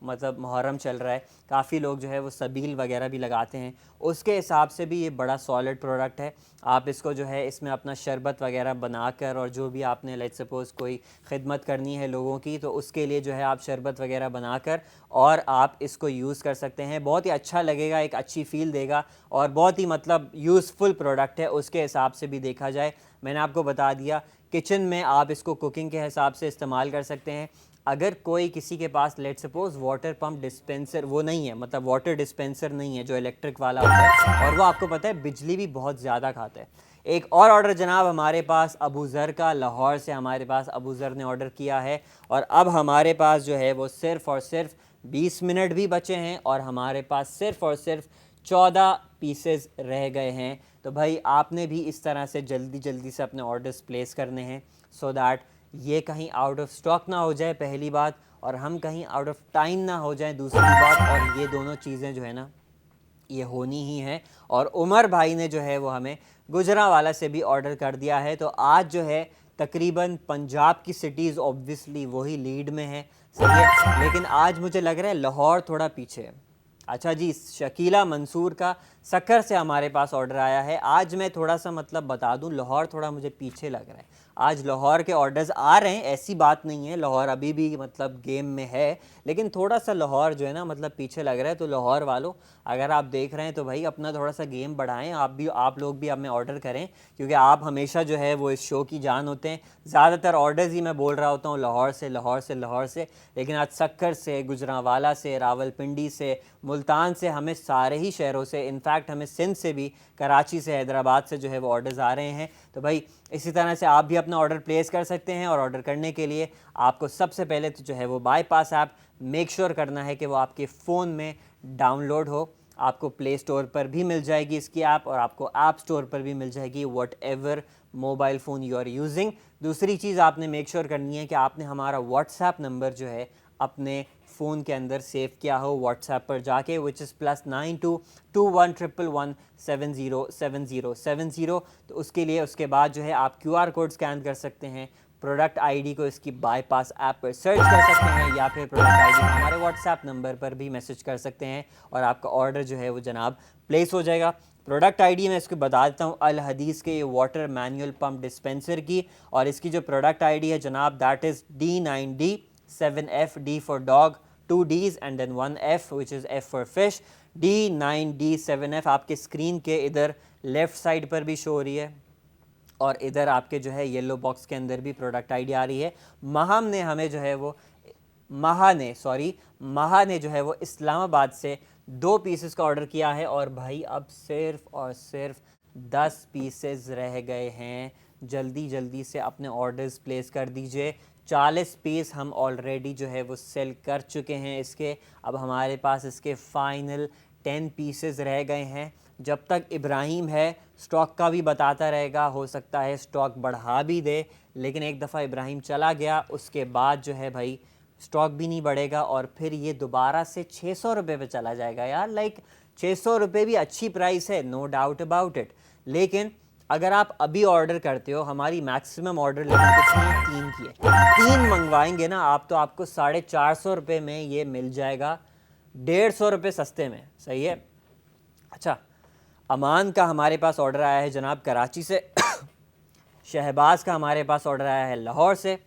मतलब मुहर्रम चल रहा है, काफ़ी लोग जो है वो सबील वगैरह भी लगाते हैं, उसके हिसाब से भी ये बड़ा सॉलिड प्रोडक्ट है। आप इसको जो है इसमें अपना शरबत वगैरह बनाकर और जो भी आपने लेट्स सपोज़ कोई खिदमत करनी है लोगों की, तो उसके लिए जो है आप शरबत वगैरह बनाकर और आप इसको यूज़ कर सकते हैं। बहुत ही अच्छा लगेगा, एक अच्छी फ़ील देगा और बहुत ही मतलब यूज़फुल प्रोडक्ट है उसके हिसाब से भी देखा जाए। मैंने आपको बता दिया किचन में आप इसको कुकिंग के हिसाब से इस्तेमाल कर सकते हैं। अगर कोई किसी के पास let suppose water pump dispenser वो नहीं है, मतलब वाटर डिस्पेंसर नहीं है जो इलेक्ट्रिक वाला होता है, और वो आपको पता है बिजली भी बहुत ज़्यादा खाता है। एक और ऑर्डर जनाब हमारे पास अबू ज़र का, लाहौर से हमारे पास अबू ज़र ने ऑर्डर किया है और अब हमारे पास जो है वो सिर्फ़ और सिर्फ 20 मिनट भी बचे हैं और हमारे पास सिर्फ़ और सिर्फ 14 पीसेस रह गए हैं। तो भाई आपने भी इस तरह से जल्दी से अपने ऑर्डर्स प्लेस करने हैं सो दैट ये कहीं आउट ऑफ स्टॉक ना हो जाए पहली बात, और हम कहीं आउट ऑफ टाइम ना हो जाए दूसरी बात। और ये दोनों चीज़ें जो है ना ये होनी ही है। और उमर भाई ने जो है वो हमें गुजरांवाला से भी ऑर्डर कर दिया है। तो आज जो है तकरीबन पंजाब की सिटीज़ ऑब्वियसली वही लीड में है, सही है, लेकिन आज मुझे लग रहा है लाहौर थोड़ा पीछे है। अच्छा जी, शकीला मंसूर का सक्कर से हमारे पास ऑर्डर आया है। आज मैं थोड़ा सा मतलब बता दूं, लाहौर थोड़ा मुझे पीछे लग रहा है। आज लाहौर के ऑर्डर्स आ रहे हैं, ऐसी बात नहीं है, लाहौर अभी भी मतलब गेम में है, लेकिन थोड़ा सा लाहौर जो है ना मतलब पीछे लग रहा है। तो लाहौर वालों, अगर आप देख रहे हैं तो भाई अपना थोड़ा सा गेम बढ़ाएं, आप लोग भी हमें ऑर्डर करें, क्योंकि आप हमेशा जो है वो इस शो की जान होते हैं। ज़्यादातर ऑर्डर्स ही मैं बोल रहा होता हूँ लाहौर से लाहौर से लाहौर से, लेकिन आज सक्कर से, गुजरांवाला से, रावलपिंडी से, मुल्तान से, हमें सारे ही शहरों से, इनफैक्ट हमें सिंध से भी, कराची से, हैदराबाद से जो है वो ऑर्डर्स आ रहे हैं। तो भाई इसी तरह से आप भी अपना ऑर्डर प्लेस कर सकते हैं, और ऑर्डर करने के लिए आपको सबसे पहले तो जो है वो बाईपास ऐप मेक श्योर करना है कि वो आपके फ़ोन में डाउनलोड हो। आपको प्ले स्टोर पर भी मिल जाएगी इसकी ऐप, और आपको ऐप स्टोर पर भी मिल जाएगी, whatever mobile phone you are using. दूसरी चीज़ आपने मेक श्योर करनी है कि आपने हमारा व्हाट्सएप नंबर जो है अपने फ़ोन के अंदर सेव किया हो व्हाट्सएप पर जाके, विच इज़ +922111707070। तो उसके लिए उसके बाद जो है आप QR कोड स्कैन कर सकते हैं, प्रोडक्ट आईडी को इसकी बाईपास ऐप पर सर्च कर सकते हैं, या फिर प्रोडक्ट आईडी हमारे व्हाट्सएप नंबर पर भी मैसेज कर सकते हैं, और आपका ऑर्डर जो है वो जनाब प्लेस हो जाएगा। प्रोडक्ट आईडी मैं इसको बता देता हूँ, अल हदीस के ये वाटर मैनुअल पम्प डिस्पेंसर की, और इसकी जो प्रोडक्ट आईडी है जनाब that is D9D7F, D for dog, 2 D's and then 1 F which is F for fish. D9D7F आपके स्क्रीन के इधर लेफ़्ट साइड पर भी शो हो रही है, और इधर आपके जो है येलो बॉक्स के अंदर भी प्रोडक्ट आईडी आ रही है। महाम ने हमें जो है वो महा ने जो है वो इस्लामाबाद से 2 पीसेस का ऑर्डर किया है, और भाई अब सिर्फ और सिर्फ 10 पीसेस रह गए हैं। जल्दी जल्दी से अपने ऑर्डर्स प्लेस कर दीजिए। 40 पीस हम ऑलरेडी जो है वो सेल कर चुके हैं इसके, अब हमारे पास इसके फाइनल 10 पीसेस रह गए हैं। जब तक इब्राहिम है स्टॉक का भी बताता रहेगा, हो सकता है स्टॉक बढ़ा भी दे, लेकिन एक दफ़ा इब्राहिम चला गया उसके बाद जो है भाई स्टॉक भी नहीं बढ़ेगा, और फिर ये दोबारा से 600 रुपये पे चला जाएगा यार। लाइक 600 रुपये भी अच्छी प्राइस है, नो डाउट अबाउट इट, लेकिन अगर आप अभी ऑर्डर करते हो, हमारी मैक्सिमम ऑर्डर लिमिट कितनी है? 3 की है। 3 मंगवाएंगे ना आप तो आपको 450 रुपये में ये मिल जाएगा, 150 रुपये सस्ते में। सही है। अच्छा, अमान का हमारे पास ऑर्डर आया है जनाब कराची से, शहबाज का हमारे पास ऑर्डर आया है लाहौर से,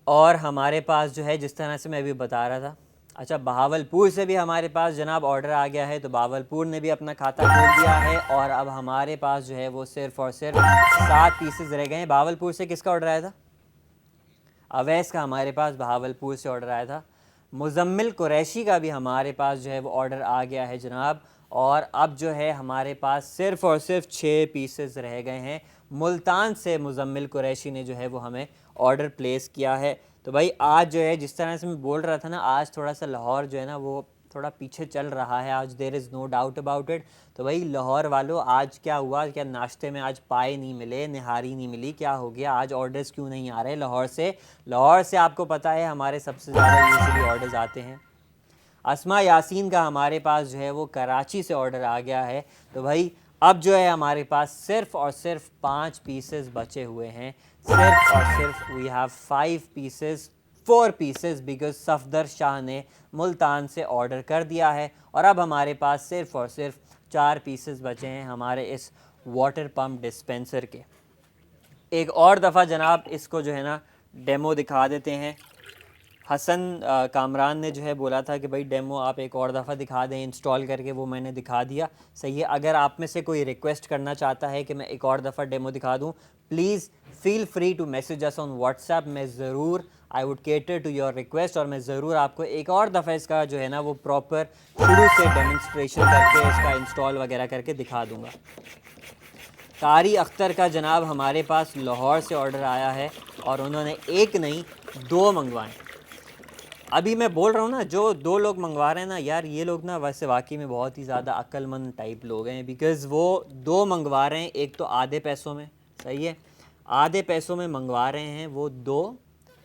और हमारे पास जो है जिस तरह से मैं अभी बता रहा था, अच्छा बहावलपुर से भी हमारे पास जनाब ऑर्डर आ गया है। तो बहावलपुर ने भी अपना खाता खोल दिया है, और अब हमारे पास जो है वो सिर्फ़ और सिर्फ 7 पीसेस रह गए हैं। बहावलपुर से किसका ऑर्डर आया था? अवैस का हमारे पास बहावलपुर से ऑर्डर आया था। मुजम्मिल कुरैशी का भी हमारे पास जो है वो ऑर्डर आ गया है जनाब, और अब जो है हमारे पास सिर्फ़ और सिर्फ 6 पीसेस रह गए हैं। मुल्तान से मुजम्मिल कुरैशी ने जो है वो हमें ऑर्डर प्लेस किया है। तो भाई आज जो है जिस तरह से मैं बोल रहा था ना, आज थोड़ा सा लाहौर जो है ना वो थोड़ा पीछे चल रहा है आज, there is no doubt about it. तो भाई लाहौर वालों, आज क्या हुआ? क्या नाश्ते में आज पाए नहीं मिले, निहारी नहीं मिली, क्या हो गया? आज ऑर्डर्स क्यों नहीं आ रहे लाहौर से? लाहौर से आपको पता है हमारे सबसे ज़्यादा यूजुअली ऑर्डर्स आते हैं। अस्मा यासीन का हमारे पास जो है वो कराची से ऑर्डर आ गया है। तो भाई अब जो है हमारे पास सिर्फ़ और सिर्फ 5 पीसेस बचे हुए हैं, सिर्फ और सिर्फ we have 5 pieces, 4 pieces, because Safdar Shah ने मुल्तान से ऑर्डर कर दिया है, और अब हमारे पास सिर्फ और सिर्फ 4 पीसेस बचे हैं हमारे इस वाटर पम्प डिस्पेंसर के। एक और दफ़ा जनाब इसको जो है ना डेमो दिखा देते हैं। हसन कामरान ने जो है बोला था कि भाई डेमो आप एक और दफ़ा दिखा दें इंस्टॉल करके, वो मैंने दिखा दिया। सही है। अगर आप में से कोई रिक्वेस्ट करना चाहता है कि मैं एक और दफ़ा डेमो दिखा दूं, please feel free to message us on WhatsApp. मैं ज़रूर I would cater to your request, और मैं ज़रूर आपको एक और दफ़ा इसका जो है ना वो प्रॉपर शुरू से डेमोन्स्ट्रेशन करके इसका इंस्टॉल वगैरह करके दिखा दूँगा। कारी अख्तर का जनाब हमारे पास लाहौर से ऑर्डर आया है, और उन्होंने एक नहीं 2 मंगवाए। अभी मैं बोल रहा हूँ ना, जो 2 लोग मंगवा रहे हैं ना यार, ये लोग ना वैसे वाकई में बहुत ही ज़्यादा अक्लमंद टाइप लोग हैं, बिकॉज़ वो 2 मंगवा रहे हैं, एक तो आधे पैसों में। सही है। आधे पैसों में मंगवा रहे हैं वो 2,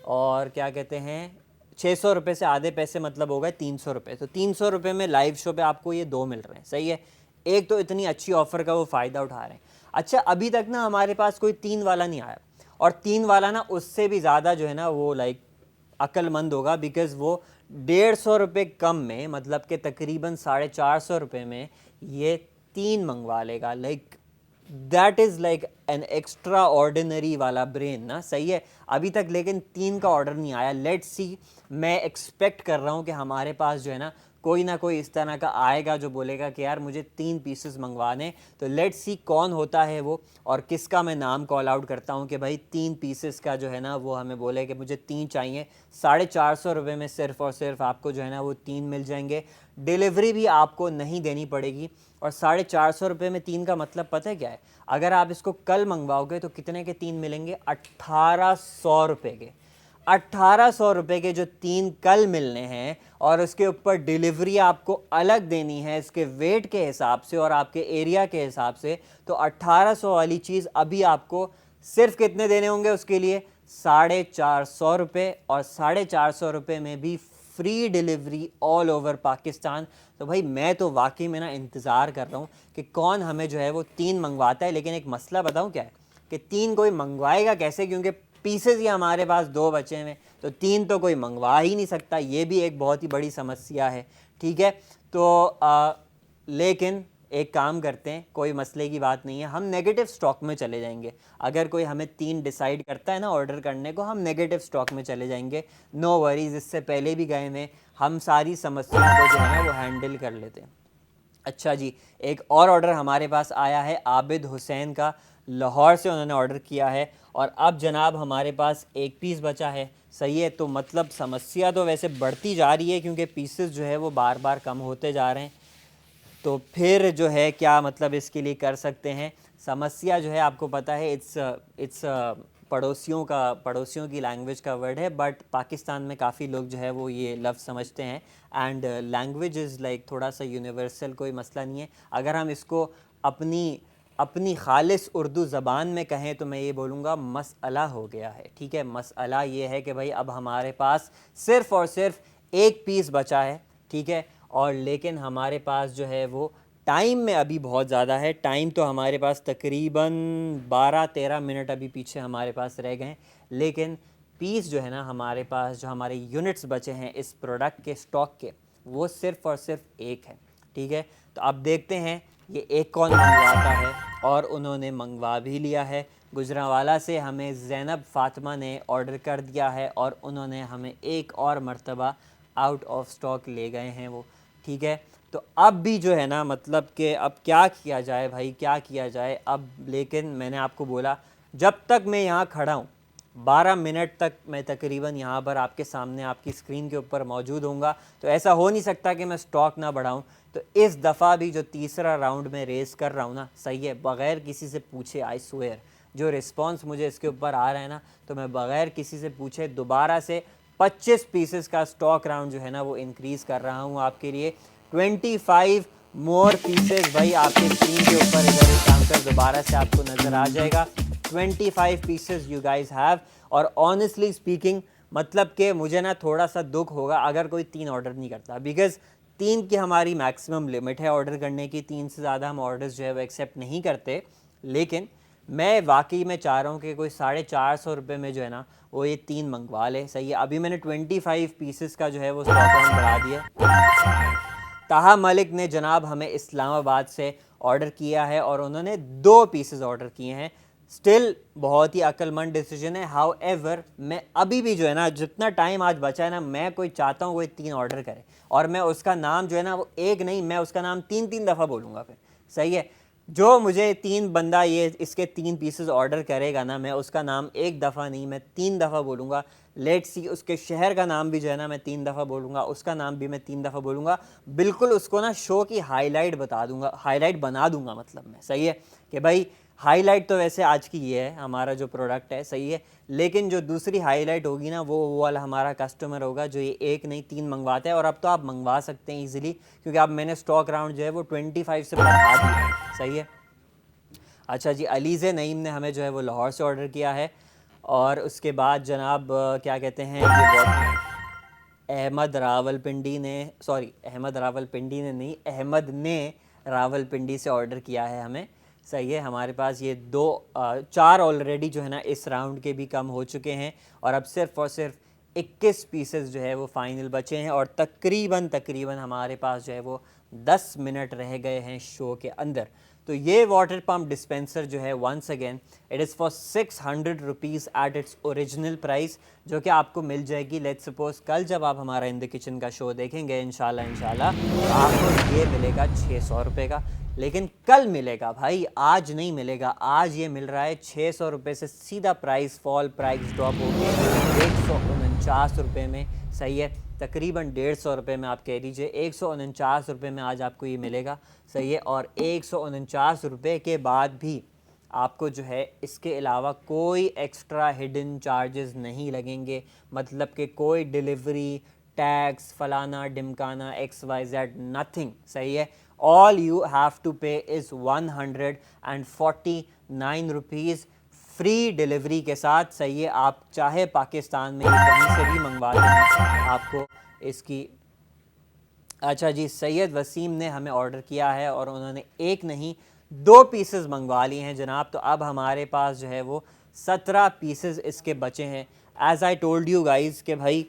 और क्या कहते हैं 600 रुपये से आधे पैसे मतलब हो गए 300 रुपये। तो 300 रुपये में लाइव शो पे आपको ये 2 मिल रहे हैं। सही है। एक तो इतनी अच्छी ऑफ़र का वो फ़ायदा उठा रहे हैं। अच्छा, अभी तक ना हमारे पास कोई 3 वाला नहीं आया, और 3 वाला ना उससे भी ज़्यादा जो है ना वो लाइक अक्लमंद होगा, बिकॉज़ वो 150 रुपये कम में, मतलब कि तकरीबन 450 रुपये में ये 3 मंगवा लेगा। Like that is like an extra ordinary वाला ब्रेन ना, सही है। अभी तक लेकिन 3 का ऑर्डर नहीं आया। लेट्स सी, मैं एक्सपेक्ट कर रहा हूँ कि हमारे पास जो है ना कोई ना कोई इस तरह का आएगा जो बोलेगा कि यार मुझे 3 पीसेस मंगवाने। तो लेट्स सी कौन होता है वो, और किसका मैं नाम कॉल आउट करता हूँ कि भाई 3 पीसेस का जो है ना वो हमें बोले कि मुझे 3 चाहिए। 450 में सिर्फ और सिर्फ आपको जो है ना वो 3 मिल जाएंगे। डिलीवरी भी आपको नहीं देनी पड़ेगी। और 450 में 3 का मतलब पता है क्या है? अगर आप इसको कल मंगवाओगे तो कितने के 3 मिलेंगे? 1800 के। 1800 के जो 3 कल मिलने हैं, और उसके ऊपर डिलीवरी आपको अलग देनी है इसके वेट के हिसाब से और आपके एरिया के हिसाब से। तो 1800 वाली चीज़ अभी आपको सिर्फ कितने देने होंगे उसके लिए? 450 और 450 में भी free delivery all over Pakistan. तो भाई मैं तो वाकई में ना इंतज़ार कर रहा हूँ कि कौन हमें जो है वो 3 मंगवाता है। लेकिन एक मसला बताऊँ क्या है कि 3 कोई मंगवाएगा कैसे, क्योंकि पीसेस ही हमारे पास 2 बचे हुए, तो 3 तो कोई मंगवा ही नहीं सकता। ये भी एक बहुत ही बड़ी समस्या है, ठीक है। तो लेकिन एक काम करते हैं, कोई मसले की बात नहीं है, हम नेगेटिव स्टॉक में चले जाएंगे। अगर कोई हमें 3 डिसाइड करता है ना ऑर्डर करने को, हम नेगेटिव स्टॉक में चले जाएंगे। नो वरीज, इससे पहले भी गए में हम सारी समस्याओं को जो है ना वो हैंडल कर लेते हैं। अच्छा जी, एक और ऑर्डर हमारे पास आया है आबिद हुसैन का, लाहौर से उन्होंने ऑर्डर किया है। और अब जनाब हमारे पास एक पीस बचा है, सही है। तो मतलब समस्या तो वैसे बढ़ती जा रही है क्योंकि पीसेस जो है वो बार बार कम होते जा रहे हैं। तो फिर जो है क्या मतलब इसके लिए कर सकते हैं? समस्या जो है आपको पता है, इट्स पड़ोसियों की लैंग्वेज का वर्ड है, बट पाकिस्तान में काफ़ी लोग जो है वो ये लफ्ज़ समझते हैं। एंड लैंग्वेज इज़ लाइक थोड़ा सा यूनिवर्सल, कोई मसला नहीं है। अगर हम इसको अपनी अपनी खालिस उर्दू ज़बान में कहें तो मैं ये बोलूँगा मसअला हो गया है, ठीक है। मसअला ये है कि भाई अब हमारे पास सिर्फ़ और सिर्फ एक पीस बचा है, ठीक है। और लेकिन हमारे पास जो है वो टाइम में अभी बहुत ज़्यादा है। टाइम तो हमारे पास तकरीबन 12-13 मिनट अभी पीछे हमारे पास रह गए हैं। लेकिन पीस जो है ना हमारे पास, जो हमारे यूनिट्स बचे हैं इस प्रोडक्ट के स्टॉक के, वो सिर्फ़ और सिर्फ एक है, ठीक है। तो अब देखते हैं ये एक कौन मंगवाता है, और उन्होंने मंगवा भी लिया है। गुजरांवाला से हमें ज़ैनब फ़ातिमा ने ऑर्डर कर दिया है, और उन्होंने हमें एक और मर्तबा आउट ऑफ स्टॉक ले गए हैं वो, ठीक है। तो अब भी जो है ना मतलब कि अब क्या किया जाए भाई, क्या किया जाए अब। लेकिन मैंने आपको बोला जब तक मैं यहाँ खड़ा हूँ 12 मिनट तक मैं तकरीबन यहाँ पर आपके सामने आपकी स्क्रीन के ऊपर मौजूद होऊंगा। तो ऐसा हो नहीं सकता कि मैं स्टॉक ना बढ़ाऊँ। तो इस दफ़ा भी जो तीसरा राउंड में रेस कर रहा हूँ ना, सही है, बग़ैर किसी से पूछे, आई स्वेयर, जो रिस्पांस मुझे इसके ऊपर आ रहा है ना, तो मैं बग़ैर किसी से पूछे दोबारा से 25 पीसेस का स्टॉक राउंड जो है ना वो इंक्रीज़ कर रहा हूँ आपके लिए। 25 मोर पीसेस भाई आपके स्क्रीन के ऊपर इधर एक काम कर दोबारा से आपको नज़र आ जाएगा। 25 पीसेस यू गाइस हैव। और ऑनेस्टली स्पीकिंग मतलब कि मुझे ना थोड़ा सा दुख होगा अगर कोई 3 ऑर्डर नहीं करता, बिकॉज़ 3 की हमारी मैक्सिमम लिमिट है ऑर्डर करने की। 3 से ज़्यादा हम ऑर्डर्स जो है वो एक्सेप्ट नहीं करते। लेकिन मैं वाकई में चाह रहा हूँ कि कोई 450 में जो है ना वो ये 3 मंगवा ले, सही है। अभी मैंने 25 पीसेस का जो है वो स्टॉक राउंड बढ़ा दिया। ताहा मलिक ने जनाब हमें इस्लामाबाद से ऑर्डर किया है, और उन्होंने 2 पीसेस ऑर्डर किए हैं। स्टिल बहुत ही अक्लमंद डिसीजन है। हाउ एवर मैं अभी भी जो है ना, जितना टाइम आज बचा है ना, मैं कोई चाहता हूँ कोई 3 ऑर्डर करे, और मैं उसका नाम जो है ना वो एक नहीं, मैं उसका नाम 3-3 दफ़ा बोलूँगा फिर, सही है। जो मुझे 3 बंदा ये इसके 3 पीसेस ऑर्डर करेगा ना, मैं उसका नाम एक दफ़ा नहीं, मैं 3 दफ़ा बोलूँगा। लेट्स सी, उसके शहर का नाम भी जो है ना मैं 3 दफ़ा बोलूँगा, उसका नाम भी मैं 3 दफ़ा बोलूँगा। बिल्कुल उसको ना शो की हाईलाइट बता दूँगा, हाईलाइट बना दूँगा, मतलब मैं, सही है कि भाई हाईलाइट तो वैसे आज की ये है हमारा जो प्रोडक्ट है, सही है। लेकिन जो दूसरी हाईलाइट होगी ना वो वाला हमारा कस्टमर होगा जो ये एक नहीं 3 मंगवाता है। और अब तो आप मंगवा सकते हैं ईजिली, क्योंकि अब मैंने स्टॉक राउंड जो है वो 25 से बढ़ा दिया है, सही है। अच्छा जी, अलीज़े नईम ने हमें जो है वो लाहौर से ऑर्डर किया है। और उसके बाद जनाब क्या कहते हैं, ये बहुत अहमद रावलपिंडी ने, सॉरी अहमद रावलपिंडी ने नहीं, अहमद ने रावलपिंडी से ऑर्डर किया है हमें, सही है। हमारे पास ये 4 ऑलरेडी जो है ना इस राउंड के भी कम हो चुके हैं, और अब सिर्फ़ और सिर्फ 21 पीसेस जो है वो फाइनल बचे हैं, और तकरीबन हमारे पास जो है वो 10 मिनट रह गए हैं शो के अंदर। तो ये वाटर पम्प डिस्पेंसर जो है once again it is for 600 rupees at its original price, जो कि आपको मिल जाएगी। लेट्स सपोज कल जब आप हमारा इन द किचन का शो देखेंगे इंशाल्लाह तो आपको ये मिलेगा 600 रुपये का। लेकिन कल मिलेगा भाई, आज नहीं मिलेगा। आज ये मिल रहा है 600 रुपये से सीधा प्राइस फॉल, प्राइस ड्रॉप हो गया 149 रुपये में। सही है, तकरीबन 150 रुपये में आप कह लीजिए, 149 रुपये में आज आपको ये मिलेगा। सही है, और 149 रुपये के बाद भी आपको जो है इसके अलावा कोई एक्स्ट्रा हिडन चार्जेस नहीं लगेंगे। मतलब कि कोई डिलीवरी, टैक्स, फलाना डिमकाना, XYZ, नथिंग। सही है, ऑल यू हैव टू पे इज़ 149 रुपीज़ फ्री डिलीवरी के साथ। सही है, आप चाहे पाकिस्तान में कहीं से भी मंगवा लें आपको इसकी। अच्छा जी, सैयद वसीम ने हमें ऑर्डर किया है और उन्होंने एक नहीं 2 पीसेस मंगवा लिए हैं जनाब। तो अब हमारे पास जो है वो 17 पीसेस इसके बचे हैं। As I told you guys कि भाई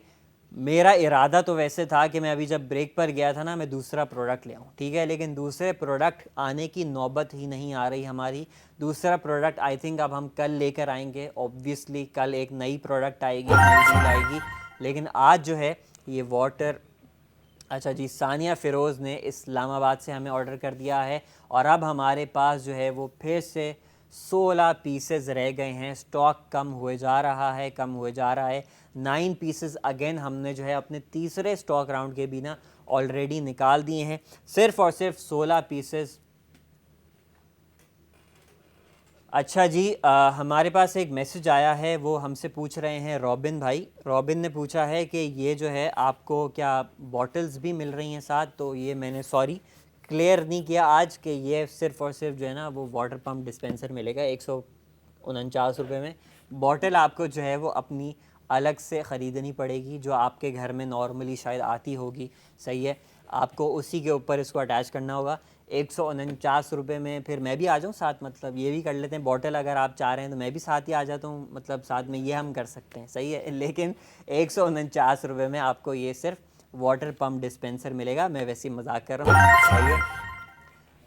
मेरा इरादा तो वैसे था कि मैं अभी जब ब्रेक पर गया था ना, मैं दूसरा प्रोडक्ट ले आऊँ, ठीक है, लेकिन दूसरे प्रोडक्ट आने की नौबत ही नहीं आ रही हमारी। दूसरा प्रोडक्ट आई थिंक अब हम कल लेकर आएंगे। ऑब्वियसली कल एक नई प्रोडक्ट आएगी, नई डील आएगी। लेकिन आज जो है ये वाटर, अच्छा जी, सानिया फ़िरोज़ ने इस्लामाबाद से हमें ऑर्डर कर दिया है और अब हमारे पास जो है वो फिर से 16 पीसेस रह गए हैं। स्टॉक कम हुए जा रहा है, कम हुए जा रहा है। 9 पीसेस अगेन हमने जो है अपने तीसरे स्टॉक राउंड के भी ना ऑलरेडी निकाल दिए हैं। सिर्फ़ और सिर्फ 16 पीसेस। अच्छा जी, हमारे पास एक मैसेज आया है, वो हमसे पूछ रहे हैं रॉबिन भाई। रॉबिन ने पूछा है कि ये जो है आपको क्या बॉटल्स भी मिल रही हैं साथ। तो ये मैंने सॉरी क्लियर नहीं किया आज कि ये सिर्फ़ और सिर्फ जो है ना वो वाटर पम्प डिस्पेंसर मिलेगा 149 रुपये में। बॉटल आपको जो है वो अपनी अलग से ख़रीदनी पड़ेगी, जो आपके घर में नॉर्मली शायद आती होगी। सही है, आपको उसी के ऊपर इसको अटैच करना होगा 149 रुपये में। फिर मैं भी आ जाऊँ साथ, मतलब ये भी कर लेते हैं बॉटल, अगर आप चाह रहे हैं तो मैं भी साथ ही आ जाता हूँ, मतलब साथ में ये हम कर सकते हैं। सही है, लेकिन 149 रुपये में आपको ये सिर्फ वाटर पम्प डिस्पेंसर मिलेगा। मैं वैसे ही मजाक कर रहा हूँ। सही है,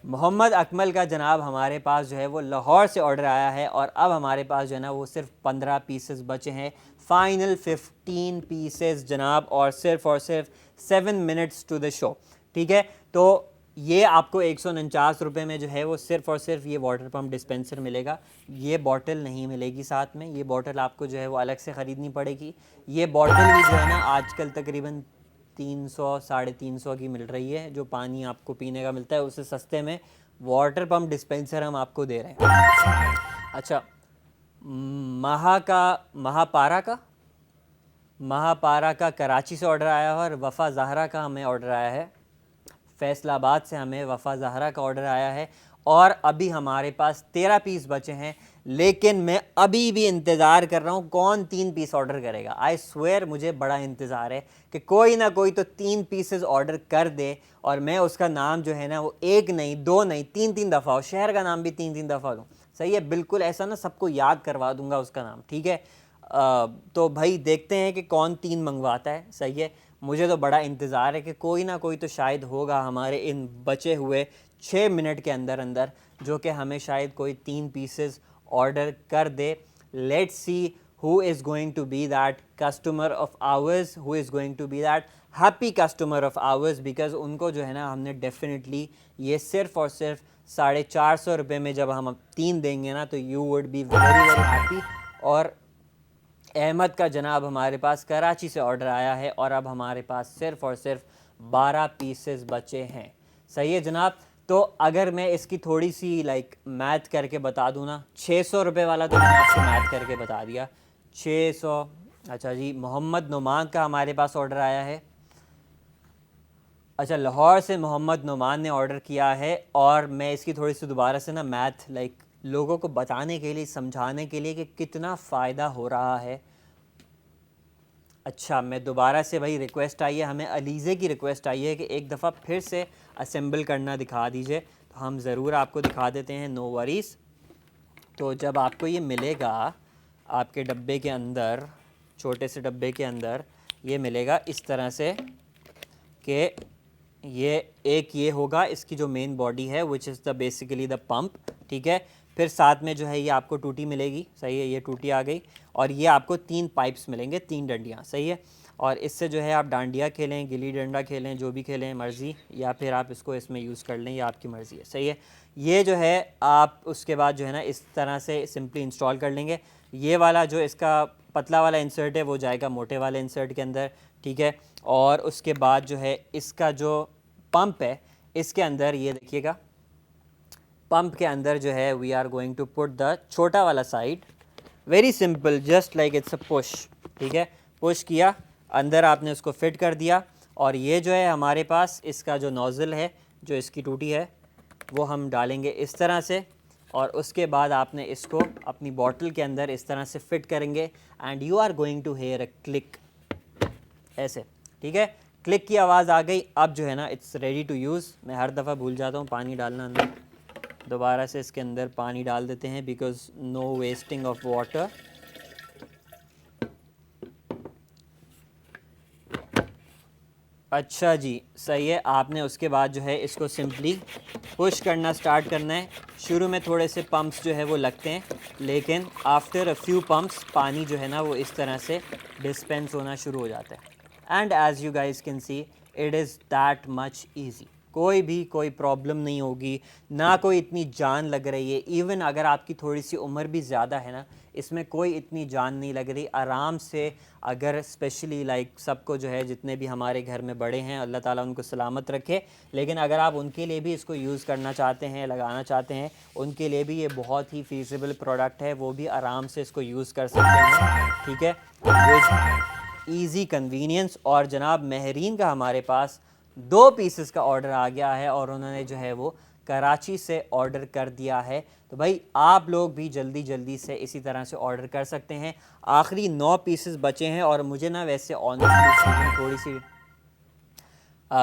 मोहम्मद अकमल का जनाब हमारे पास जो है वो लाहौर से ऑर्डर आया है और अब हमारे पास जो है ना वो सिर्फ 15 पीसेस बचे हैं। फाइनल 15 पीसेस जनाब, और सिर्फ 7 मिनट्स टू द शो। ठीक है, तो ये आपको 149 रुपये में जो है वो सिर्फ और सिर्फ ये वाटर पम्प डिस्पेंसर मिलेगा। ये बॉटल नहीं मिलेगी साथ में, ये बॉटल आपको जो है वो अलग से ख़रीदनी पड़ेगी। ये बॉटल भी जो है ना आजकल तकरीबन 300 350 की मिल रही है, जो पानी आपको पीने का मिलता है उससे सस्ते में वाटर पम्प डिस्पेंसर हम आपको दे रहे हैं। अच्छा, महापारा का कराची से ऑर्डर आया है और वफ़ा ज़हरा का हमें ऑर्डर आया है। फैसलाबाद से हमें वफ़ा ज़हरा का ऑर्डर आया है और अभी हमारे पास 13 पीस बचे हैं। लेकिन मैं अभी भी इंतज़ार कर रहा हूँ कौन 3 पीस ऑर्डर करेगा। आई स्वेयर मुझे बड़ा इंतज़ार है कि कोई ना कोई तो 3 पीसेस ऑर्डर कर दे और मैं उसका नाम जो है ना वो 1 नहीं 2 नहीं 3 दफ़ा हो, शहर का नाम भी 3 दफ़ा लूँ। सही है, बिल्कुल ऐसा ना सबको याद करवा दूंगा उसका नाम। ठीक है, तो भाई देखते हैं कि कौन 3 मंगवाता है। सही है, मुझे तो बड़ा इंतज़ार है कि कोई ना कोई तो शायद होगा हमारे इन बचे हुए 6 मिनट के अंदर अंदर, जो कि हमें शायद कोई 3 पीसेस ऑर्डर कर दे। Let's see who is going to be that customer of ours, who is going to be that happy customer of ours, because उनको जो है ना हमने डेफिनेटली ये सिर्फ और सिर्फ 450 रुपये में जब हम 3 देंगे ना तो you would be very very happy. और अहमद का जनाब हमारे पास कराची से ऑर्डर आया है और अब हमारे पास सिर्फ और सिर्फ 12 पीसेस बचे हैं। सही है जनाब, तो अगर मैं इसकी थोड़ी सी मैथ करके बता दूँ ना, 600 रुपये वाला तो मैंने आपको मैथ करके बता दिया, 600। अच्छा जी, मोहम्मद नुमान का हमारे पास ऑर्डर आया है। अच्छा, लाहौर से मोहम्मद नुमान ने ऑर्डर किया है और मैं इसकी थोड़ी सी दोबारा से ना मैथ लोगों को बताने के लिए, समझाने के लिए कि कितना फ़ायदा हो रहा है। अच्छा, मैं दोबारा से भाई रिक्वेस्ट आई है, हमें अलीज़े की रिक्वेस्ट आई है कि एक दफ़ा फिर से असेंबल करना दिखा दीजिए। तो हम ज़रूर आपको दिखा देते हैं, नो वरीज़। तो जब आपको ये मिलेगा आपके डब्बे के अंदर, छोटे से डब्बे के अंदर ये मिलेगा इस तरह से कि ये एक ये होगा इसकी जो मेन बॉडी है which is the basically the pump, ठीक है। फिर साथ में जो है ये आपको टूटी मिलेगी, सही है, ये टूटी आ गई। और ये आपको 3 पाइप्स मिलेंगे, 3 डंडियाँ, सही है। और इससे जो है आप डांडिया खेलें, गिल्ली डंडा खेलें, जो भी खेलें मर्ज़ी, या फिर आप इसको इसमें यूज़ कर लें, ये आपकी मर्ज़ी है, सही है। ये जो है आप उसके बाद जो है ना इस तरह से सिंपली इंस्टॉल कर लेंगे। ये वाला जो इसका पतला वाला इंसर्ट है वो जाएगा मोटे वाले इंसर्ट के अंदर, ठीक है। और उसके बाद जो है इसका जो पंप है इसके अंदर ये देखिएगा, पंप के अंदर जो है we are going to put the छोटा वाला side, very simple, just like it's a push, ठीक है। पुश किया, अंदर आपने उसको फिट कर दिया। और ये जो है हमारे पास इसका जो नोज़ल है जो इसकी टूटी है वो हम डालेंगे इस तरह से। और उसके बाद आपने इसको अपनी बॉटल के अंदर इस तरह से फिट करेंगे and you are going to hear a click, ऐसे, ठीक है। क्लिक की आवाज़ आ गई, अब जो है ना इट्स रेडी टू यूज़। मैं हर दफ़ा भूल जाता हूँ पानी डालना अंदर, दोबारा से इसके अंदर पानी डाल देते हैं because no wasting of water. अच्छा जी, सही है। आपने उसके बाद जो है इसको सिंपली पुश करना स्टार्ट करना है। शुरू में थोड़े से पंप्स जो है वो लगते हैं, लेकिन आफ्टर अ फ्यू पंप्स पानी जो है ना वो इस तरह से डिस्पेंस होना शुरू हो जाता है। And as you guys can see it is that much easy. कोई प्रॉब्लम नहीं होगी, ना कोई इतनी जान लग रही है। इवन अगर आपकी थोड़ी सी उम्र भी ज़्यादा है ना, इसमें कोई इतनी जान नहीं लग रही। आराम से, अगर स्पेशली लाइक सबको जो है जितने भी हमारे घर में बड़े हैं अल्लाह ताला उनको सलामत रखे, लेकिन अगर आप उनके लिए भी इसको यूज़ करना चाहते हैं, लगाना चाहते हैं, उनके लिए भी ये बहुत ही फीसिबल प्रोडक्ट है, वो भी आराम से इसको यूज़ कर सकते हैं, ठीक है, विद ईज़ी कन्वीनियंस। और जनाब महरीन का हमारे पास 2 पीसेस का ऑर्डर आ गया है और उन्होंने जो है वो कराची से ऑर्डर कर दिया है। तो भाई आप लोग भी जल्दी जल्दी से इसी तरह से ऑर्डर कर सकते हैं। आखिरी 9 पीसेस बचे हैं। और मुझे ना वैसे ऑनेस्टली थोड़ी सी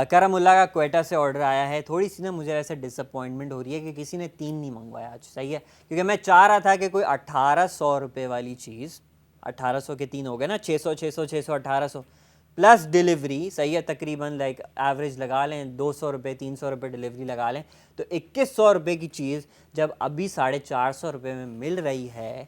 करमुल्ला का क्वेटा से ऑर्डर आया है, थोड़ी सी ना मुझे ऐसे डिसअपॉइंटमेंट हो रही है कि किसी ने 3 नहीं मंगवाया आज, सही है। क्योंकि मैं चाह रहा था कि कोई 1800 रुपये वाली चीज़, 1800 के 3 हो गए ना, 600 600 600 1800 प्लस डिलीवरी, सही है, तकरीबन लाइक एवरेज लगा लें 200 रुपये 300 रुपये डिलीवरी लगा लें, तो 2100 रुपये की चीज़ जब अभी 450 रुपये में मिल रही है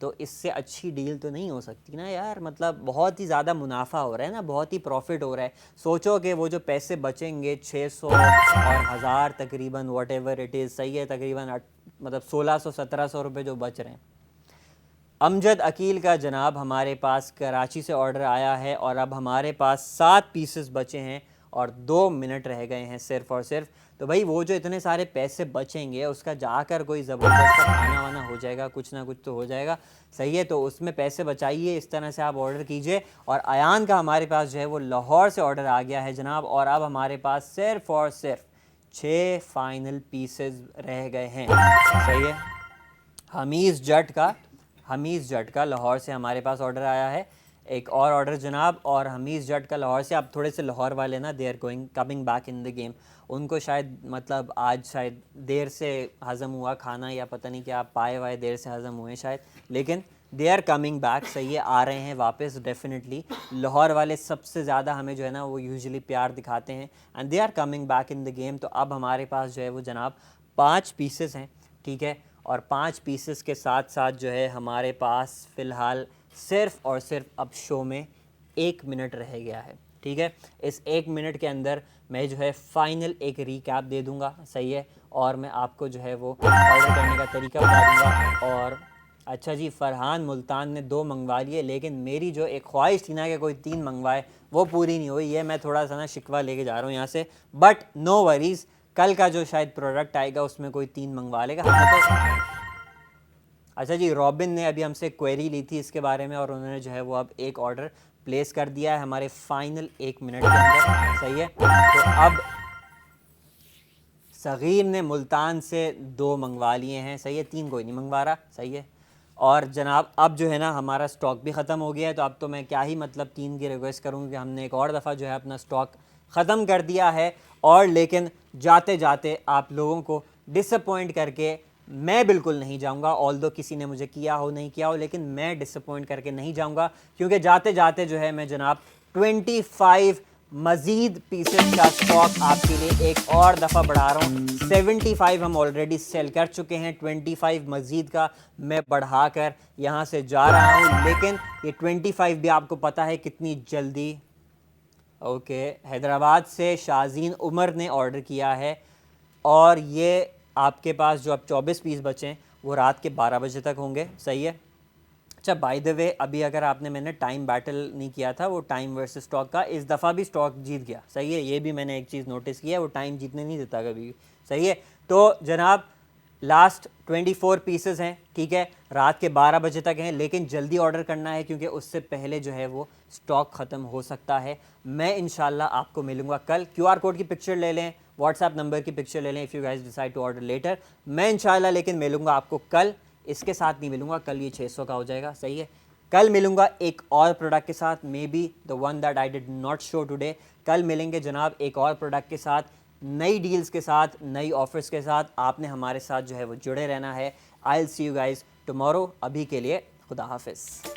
तो इससे अच्छी डील तो नहीं हो सकती ना यार। मतलब बहुत ही ज़्यादा मुनाफा हो रहा है ना, बहुत ही प्रॉफिट हो रहा है। सोचो कि वो जो पैसे बचेंगे 600 और 1000 तकरीबन, वट एवर इट इज़, सही है, तकरीबन मतलब 1600 1700 रुपये जो बच रहे हैं। अमजद अकील का जनाब हमारे पास कराची से ऑर्डर आया है और अब हमारे पास 7 पीसेस बचे हैं और 2 मिनट रह गए हैं सिर्फ़ और सिर्फ। तो भाई वो जो इतने सारे पैसे बचेंगे उसका जाकर कोई ज़बरदस्त खाना वाना हो जाएगा, कुछ ना कुछ तो हो जाएगा, सही है। तो उसमें पैसे बचाइए, इस तरह से आप ऑर्डर कीजिए। और अयान का हमारे पास जो है वो लाहौर से ऑर्डर आ गया है जनाब, और अब हमारे पास सिर्फ़ और सिर्फ 6 फाइनल पीसेस रह गए हैं, सही है। हमीज़ जट का लाहौर से हमारे पास ऑर्डर आया है, एक और ऑर्डर जनाब। और हमीज़ जट का लाहौर से, अब थोड़े से लाहौर वाले ना they are coming back in the game. उनको शायद मतलब आज शायद देर से हज़म हुआ खाना, या पता नहीं क्या पाए वाए देर से हज़म हुए शायद, लेकिन दे आर कमिंग बैक, सही है, आ रहे हैं वापस डेफिनेटली। लाहौर वाले सबसे ज़्यादा हमें जो है ना वो यूजुअली प्यार दिखाते हैं and they are coming back in the game. तो अब हमारे पास जो है वो जनाब 5 पीसेस हैं, ठीक है। और 5 पीसेस के साथ साथ जो है हमारे पास फ़िलहाल सिर्फ़ और सिर्फ अब शो में 1 मिनट रह गया है, ठीक है। इस 1 मिनट के अंदर मैं जो है फ़ाइनल एक रीकैप दे दूंगा, सही है, और मैं आपको जो है वो ऑर्डर करने का तरीका बता दूंगा। और अच्छा जी, फ़रहान मुल्तान ने 2 मंगवा लिए, लेकिन मेरी जो एक ख्वाहिश थी ना कि कोई 3 मंगवाए वो पूरी नहीं हुई है। मैं थोड़ा सा ना शिकवा लेके जा रहा हूँ यहाँ से, बट नो वरीज़, कल का जो शायद प्रोडक्ट आएगा उसमें कोई 3 मंगवा लेगा। तो अच्छा जी, रॉबिन ने अभी हमसे क्वेरी ली थी इसके बारे में और उन्होंने जो है वो अब एक ऑर्डर प्लेस कर दिया है हमारे फाइनल 1 मिनट के अंदर, सही है। तो अब सगीर ने मुल्तान से 2 मंगवा लिए हैं, सही है, 3 कोई नहीं मंगवा रहा, सही है। और जनाब अब जो है ना हमारा स्टॉक भी ख़त्म हो गया है, तो अब तो मैं क्या ही मतलब 3 की रिक्वेस्ट करूँगी कि हमने एक और दफ़ा जो है अपना स्टॉक ख़त्म कर दिया है। और लेकिन जाते जाते आप लोगों को डिसअपॉइंट करके मैं बिल्कुल नहीं जाऊंगा, ऑल्दो किसी ने मुझे किया हो नहीं किया हो, लेकिन मैं डिसअपॉइंट करके नहीं जाऊंगा, क्योंकि जाते जाते जो है मैं जनाब 25 मज़ीद पीसेस का स्टॉक आपके लिए एक और दफ़ा बढ़ा रहा हूँ। 75 हम ऑलरेडी सेल कर चुके हैं, 25 मज़ीद का मैं बढ़ा कर यहाँ से जा रहा हूँ, लेकिन ये 25 भी आपको पता है कितनी जल्दी। ओके, हैदराबाद से शाजीन उमर ने ऑर्डर किया है और ये आपके पास जो अब 24 पीस बचे हैं वो रात के 12 बजे तक होंगे, सही है। अच्छा, बाय द वे, अभी अगर आपने मैंने टाइम बैटल नहीं किया था, वो टाइम वर्सेस स्टॉक का, इस दफ़ा भी स्टॉक जीत गया, सही है। ये भी मैंने एक चीज़ नोटिस की है, वो टाइम जीतने नहीं देता कभी भी, सही है। तो जनाब लास्ट 24 पीसेस हैं, ठीक है, रात के 12 बजे तक हैं, लेकिन जल्दी ऑर्डर करना है क्योंकि उससे पहले जो है वो स्टॉक ख़त्म हो सकता है। मैं इंशाल्लाह आपको मिलूँगा कल। QR कोड की पिक्चर ले लें, व्हाट्सएप नंबर की पिक्चर ले लें if you guys decide to order later. मैं इंशाल्लाह लेकिन मिलूँगा आपको कल, इसके साथ नहीं मिलूँगा, कल ये 600 का हो जाएगा, सही है। कल मिलूँगा एक और प्रोडक्ट के साथ, may be the one that I did not show today. कल मिलेंगे जनाब एक और प्रोडक्ट के साथ, नई डील्स के साथ, नई ऑफर्स के साथ। आपने हमारे साथ जो है वो जुड़े रहना है। I will see you guys tomorrow. अभी के लिए खुदा हाफिज़।